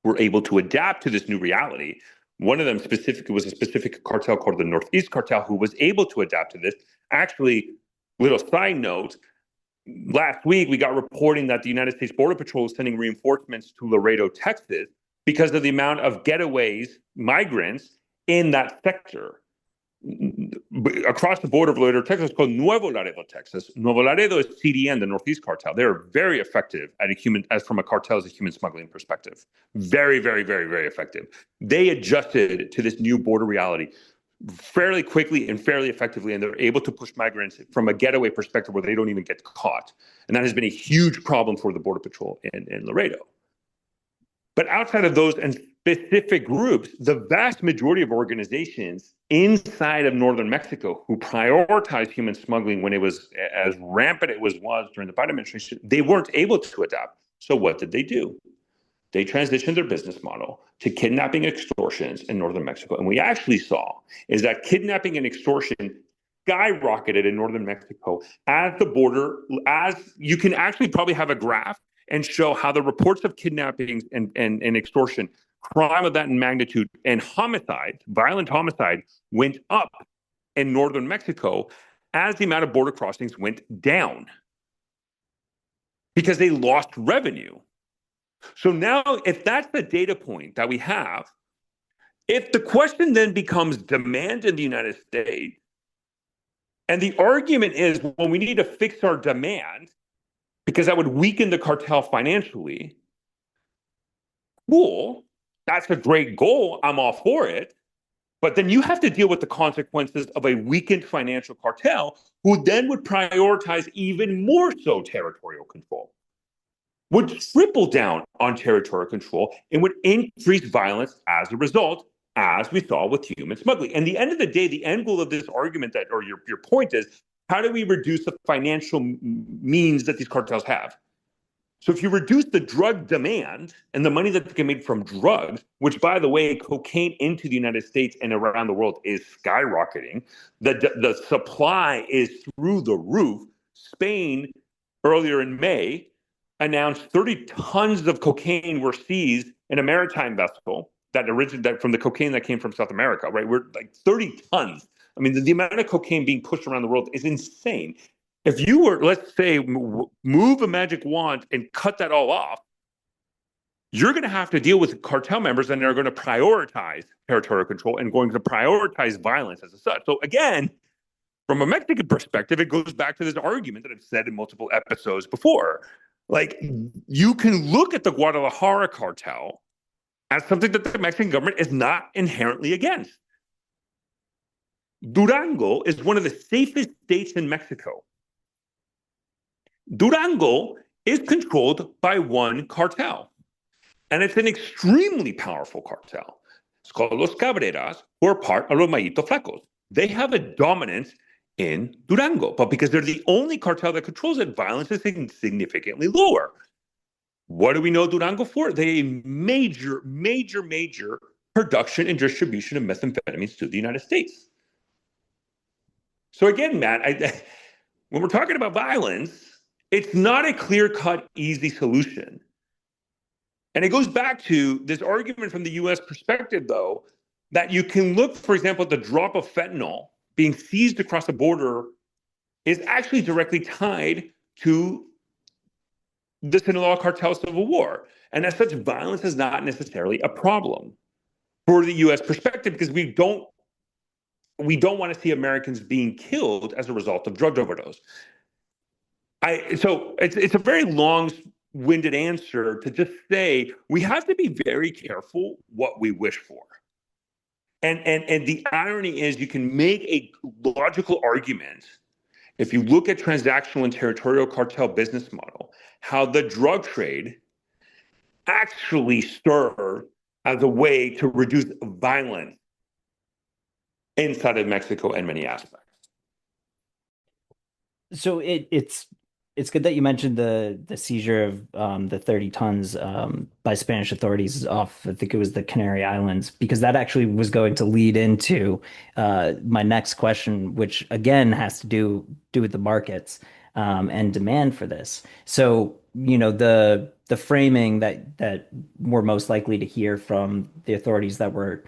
who were able to adapt to this new reality. One of them specifically was a specific cartel called the Northeast Cartel, who was able to adapt to this. Actually, Little side note, last week we got reporting that the United States Border Patrol is sending reinforcements to Laredo, Texas, because of the amount of getaways, migrants in that sector. Across the border of Laredo, Texas, called Nuevo Laredo, Texas. Nuevo Laredo is CDN, the Northeast Cartel. They are very effective at as from a cartel as a human smuggling perspective. Very, very, very, very effective. They adjusted to this new border reality fairly quickly and fairly effectively, and they're able to push migrants from a getaway perspective where they don't even get caught. And that has been a huge problem for the Border Patrol in Laredo. But outside of those and specific groups, the vast majority of organizations inside of northern Mexico who prioritized human smuggling when it was as rampant it was during the Biden administration, they weren't able to adapt. So what did they do? They transitioned their business model to kidnapping and extortions in northern Mexico. And we actually saw is that kidnapping and extortion skyrocketed in northern Mexico as the border, as you can actually probably have a graph and show how the reports of kidnappings and extortion, crime of that magnitude, and homicide, violent homicide, went up in northern Mexico as the amount of border crossings went down because they lost revenue. So now, if that's the data point that we have, if the question then becomes demand in the United States, and the argument is, well, we need to fix our demand because that would weaken the cartel financially. Cool. That's a great goal. I'm all for it. But then you have to deal with the consequences of a weakened financial cartel who then would prioritize even more so territorial control, would triple down on territorial control, and would increase violence as a result, as we saw with human smuggling. And the end of the day, the end goal of this argument that, or your point is, how do we reduce the financial means that these cartels have? So if you reduce the drug demand and the money that can be made from drugs, which, by the way, cocaine into the United States and around the world is skyrocketing, the supply is through the roof. Spain, earlier in May, announced 30 tons of cocaine were seized in a maritime vessel that originated from the cocaine that came from South America, right? We're like 30 tons. I mean, the amount of cocaine being pushed around the world is insane. If you were, let's say, move a magic wand and cut that all off, you're going to have to deal with cartel members and they're going to prioritize territorial control and going to prioritize violence as such. So again, from a Mexican perspective, it goes back to this argument that I've said in multiple episodes before. Like, you can look at the Guadalajara cartel as something that the Mexican government is not inherently against. Durango is one of the safest states in Mexico. Durango is controlled by one cartel, and it's an extremely powerful cartel. It's called Los Cabreras, who are part of Los Mallito Flacos. They have a dominance in Durango, but because they're the only cartel that controls it, violence is significantly lower. What do we know Durango for? They major production and distribution of methamphetamines to the United States. So again, Matt, when we're talking about violence, it's not a clear-cut, easy solution. And it goes back to this argument from the U.S. perspective, though, that you can look, for example, at the drop of fentanyl being seized across the border is actually directly tied to the Sinaloa cartel civil war. And as such, violence is not necessarily a problem for the U.S. perspective because we don't want to see Americans being killed as a result of drug overdose. So it's a very long-winded answer to just say we have to be very careful what we wish for. And the irony is you can make a logical argument if you look at transactional and territorial cartel business model, how the drug trade actually served as a way to reduce violence inside of Mexico in many aspects. So it's good that you mentioned the seizure of the 30 tons by Spanish authorities off, I think it was the Canary Islands, because that actually was going to lead into my next question, which again has to do with the markets and demand for this. So, the framing that we're most likely to hear from the authorities that were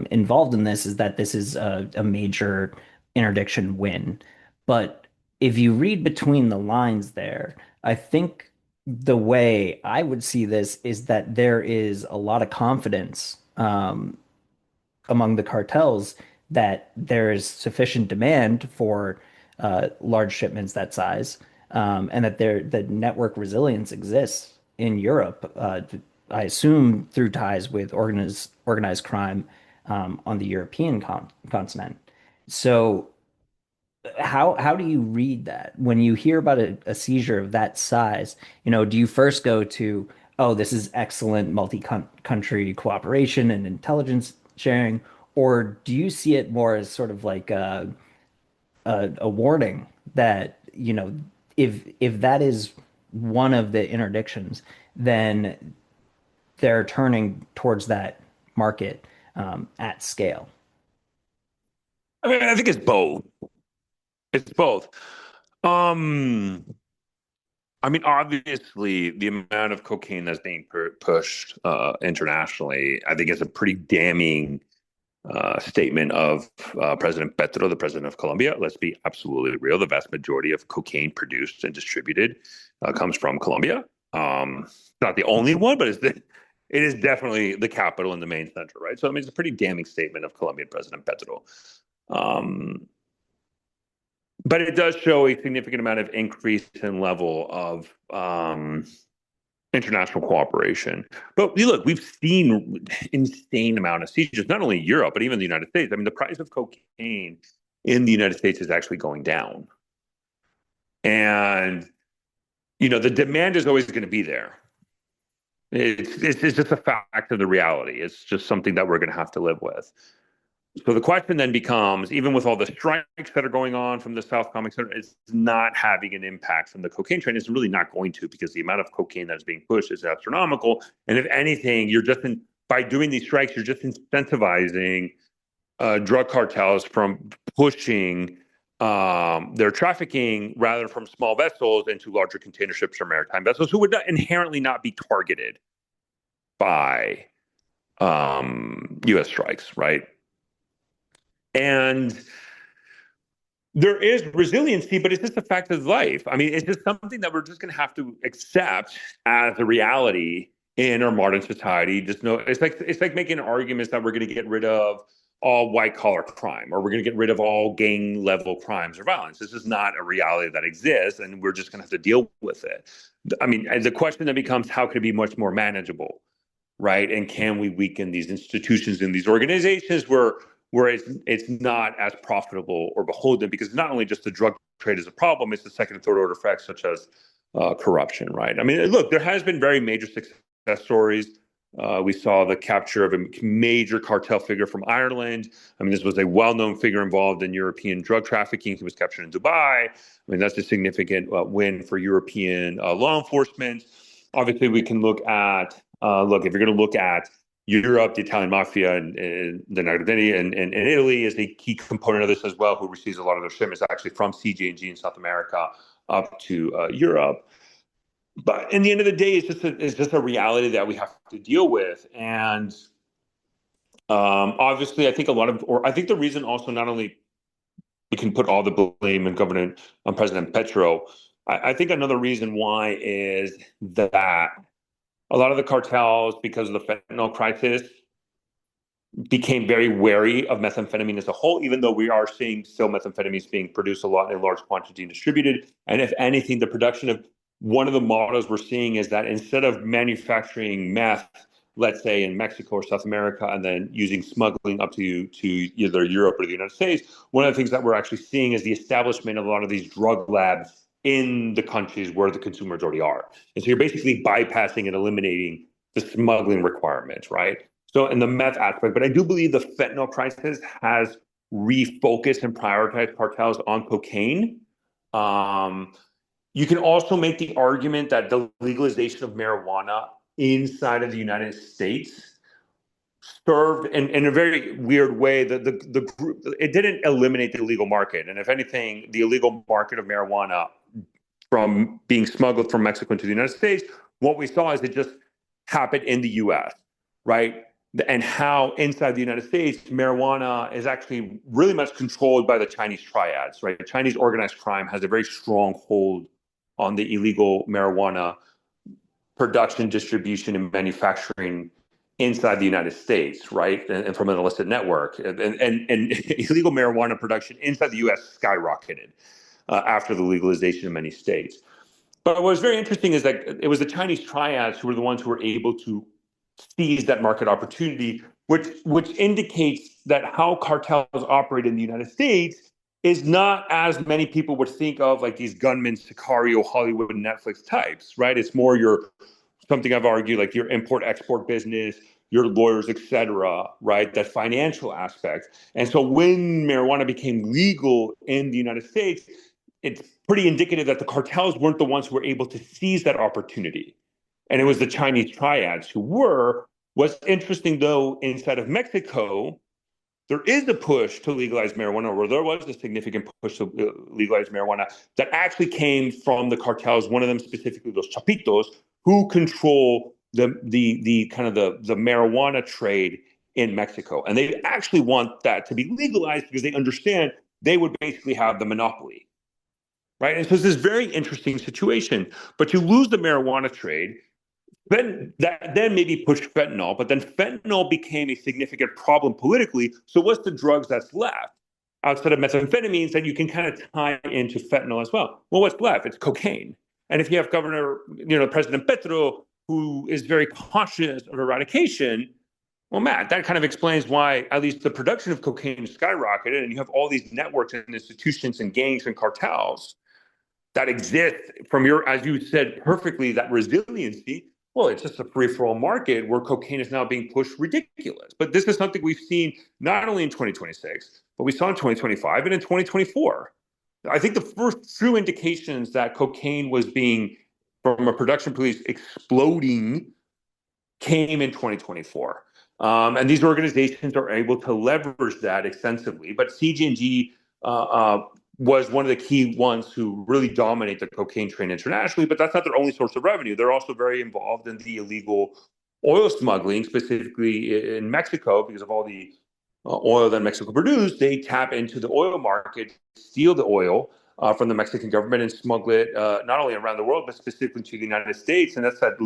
involved in this is that this is a major interdiction win. But if you read between the lines there, I think the way I would see this is that there is a lot of confidence among the cartels that there is sufficient demand for large shipments that size, and that the network resilience exists in Europe. I assume through ties with organized crime on the European continent. So how do you read that when you hear about a seizure of that size? Do you first go to, oh, this is excellent multi-country cooperation and intelligence sharing, or do you see it more as sort of like a warning that, if that is one of the interdictions, then they're turning towards that market at scale? I mean, I think it's both. It's both. Um, I mean, obviously, the amount of cocaine that's being pushed internationally, I think, is a pretty damning statement of President Petro, the president of Colombia. Let's be absolutely real. The vast majority of cocaine produced and distributed comes from Colombia. Not the only one, but it is definitely the capital and the main center, right? So, I mean, it's a pretty damning statement of Colombian President Petro. Um, but it does show a significant amount of increase in level of international cooperation. But look, we've seen insane amount of seizures, not only in Europe, but even the United States. I mean, the price of cocaine in the United States is actually going down. And, the demand is always going to be there. It's just a fact of the reality. It's just something that we're going to have to live with. So the question then becomes, even with all the strikes that are going on from the South Comic Center, it's not having an impact from the cocaine trend. It's really not going to, because the amount of cocaine that's being pushed is astronomical. And if anything, by doing these strikes, you're just incentivizing drug cartels from pushing their trafficking rather from small vessels into larger container ships or maritime vessels who would inherently not be targeted by U.S. strikes, right? And there is resiliency, but it's just a fact of life. I mean, it's just something that we're just going to have to accept as a reality in our modern society. Just know it's like making arguments that we're going to get rid of all white collar crime, or we're going to get rid of all gang level crimes or violence. This is not a reality that exists, and we're just going to have to deal with it. I mean, the question then becomes, how can it be much more manageable, right? And can we weaken these institutions and these organizations where it's not as profitable or beholden, because not only just the drug trade is a problem, it's the second and third order effects such as corruption, right? I mean, look, there has been very major success stories. We saw the capture of a major cartel figure from Ireland. I mean, this was a well-known figure involved in European drug trafficking. He was captured in Dubai. I mean, that's a significant win for European law enforcement. Obviously, we can look at, if you're going to look at Europe, the Italian mafia, and the Jardinero and Italy is a key component of this as well, who receives a lot of their shipments actually from CJNG in South America up to Europe. But in the end of the day, it's just a reality that we have to deal with. And obviously, I think the reason also, not only we can put all the blame and government on President Petro, I think another reason why is that a lot of the cartels, because of the fentanyl crisis, became very wary of methamphetamine as a whole, even though we are seeing still methamphetamines being produced a lot in large quantity and distributed. And if anything, the production of one of the models we're seeing is that instead of manufacturing meth, let's say in Mexico or South America, and then using smuggling up to either Europe or the United States, one of the things that we're actually seeing is the establishment of a lot of these drug labs in the countries where the consumers already are. And so you're basically bypassing and eliminating the smuggling requirements, right? So in the meth aspect, but I do believe the fentanyl crisis has refocused and prioritized cartels on cocaine. You can also make the argument that the legalization of marijuana inside of the United States served in a very weird way. The group, it didn't eliminate the illegal market, and if anything, the illegal market of marijuana from being smuggled from Mexico into the United States, what we saw is it just happened in the U.S., right? and how inside the United States, marijuana is actually really much controlled by the Chinese triads, right? Chinese organized crime has a very strong hold on the illegal marijuana production, distribution, and manufacturing inside the United States, right? And from an illicit network. And illegal marijuana production inside the US skyrocketed after the legalization in many states. But what was very interesting is that it was the Chinese triads who were the ones who were able to seize that market opportunity, which indicates that how cartels operate in the United States is not as many people would think of, like these gunmen, Sicario, Hollywood, Netflix types, right? It's more your something I've argued, like your import export business, your lawyers, et cetera, right? That financial aspect. And so when marijuana became legal in the United States, it's pretty indicative that the cartels weren't the ones who were able to seize that opportunity. And it was the Chinese triads who were. What's interesting, though, inside of Mexico, there is a push to legalize marijuana, or there was a significant push to legalize marijuana that actually came from the cartels. One of them specifically, those chapitos, who control the kind of the marijuana trade in Mexico, and they actually want that to be legalized because they understand they would basically have the monopoly, right? And so it's this very interesting situation. But you lose the marijuana trade, then maybe pushed fentanyl, but then fentanyl became a significant problem politically. So what's the drugs that's left outside of methamphetamines that you can kind of tie into fentanyl as well? Well, what's left? It's cocaine. And if you have President Petro, who is very cautious of eradication, well, Matt, that kind of explains why at least the production of cocaine skyrocketed, and you have all these networks and institutions and gangs and cartels that exist from your, as you said perfectly, that resiliency. Well, it's just a free-for-all market where cocaine is now being pushed ridiculous. But this is something we've seen not only in 2026, but we saw in 2025 and in 2024. I think the first true indications that cocaine was being, from a production police, exploding came in 2024. And these organizations are able to leverage that extensively. But CJNG was one of the key ones who really dominate the cocaine trade internationally, but that's not their only source of revenue. They're also very involved in the illegal oil smuggling, specifically in Mexico, because of all the oil that Mexico produces. They tap into the oil market, steal the oil from the Mexican government and smuggle it not only around the world, but specifically to the United States. And that's that,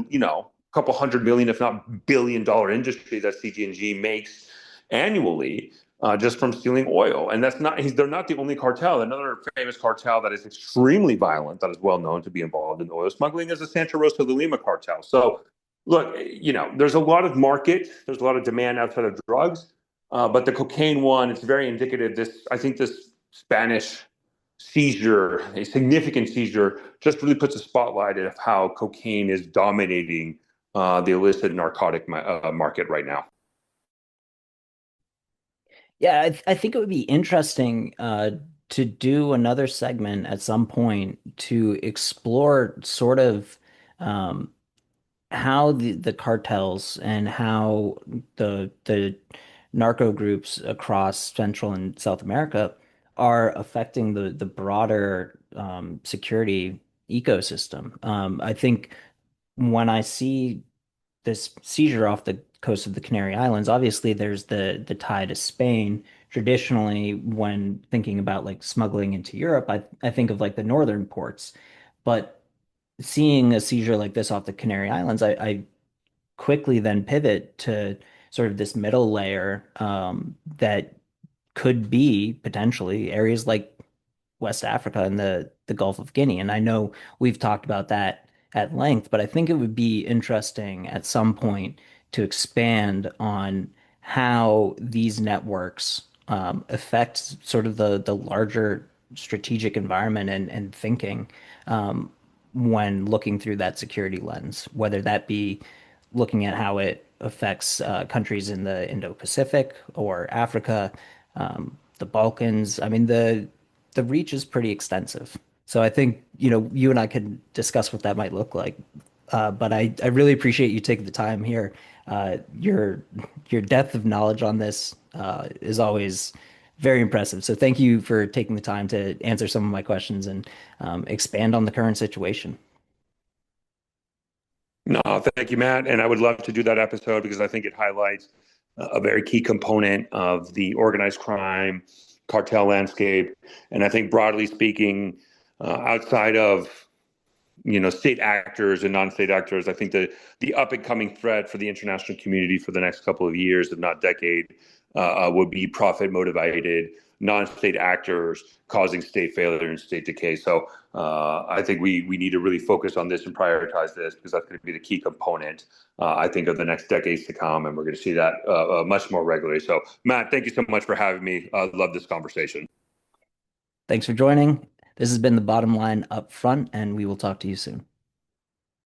couple $100 million, if not $1 billion industry that CJNG makes annually just from stealing oil. And they're not the only cartel. Another famous cartel that is extremely violent, that is well known to be involved in oil smuggling, is the Santa Rosa de Lima cartel. So look, there's a lot of market, there's a lot of demand outside of drugs, but the cocaine one, it's very indicative. I think this Spanish seizure, a significant seizure, just really puts a spotlight of how cocaine is dominating the illicit narcotic market right now. Yeah, I think it would be interesting to do another segment at some point to explore sort of how the cartels and how the narco groups across Central and South America are affecting the broader security ecosystem. I think when I see this seizure off the coast of the Canary Islands, obviously there's the tie to Spain. Traditionally, when thinking about like smuggling into Europe, I think of like the northern ports. But seeing a seizure like this off the Canary Islands, I quickly then pivot to sort of this middle layer that could be potentially areas like West Africa and the Gulf of Guinea. And I know we've talked about that at length, but I think it would be interesting at some point to expand on how these networks affect sort of the larger strategic environment and thinking when looking through that security lens, whether that be looking at how it affects countries in the Indo-Pacific or Africa, the Balkans. I mean, the reach is pretty extensive. So I think, you and I could discuss what that might look like. But I really appreciate you taking the time here. Your depth of knowledge on this is always very impressive. So thank you for taking the time to answer some of my questions and expand on the current situation. No, thank you, Matt. And I would love to do that episode because I think it highlights a very key component of the organized crime cartel landscape. And I think broadly speaking, outside of state actors and non-state actors, I think the up and coming threat for the international community for the next couple of years, if not decade, would be profit motivated non-state actors causing state failure and state decay. So I think we need to really focus on this and prioritize this, because that's going to be the key component, I think, of the next decades to come, and we're going to see that much more regularly. So Matt, thank you so much for having me. I love this conversation. Thanks for joining. This has been the bottom line up front, and we will talk to you soon.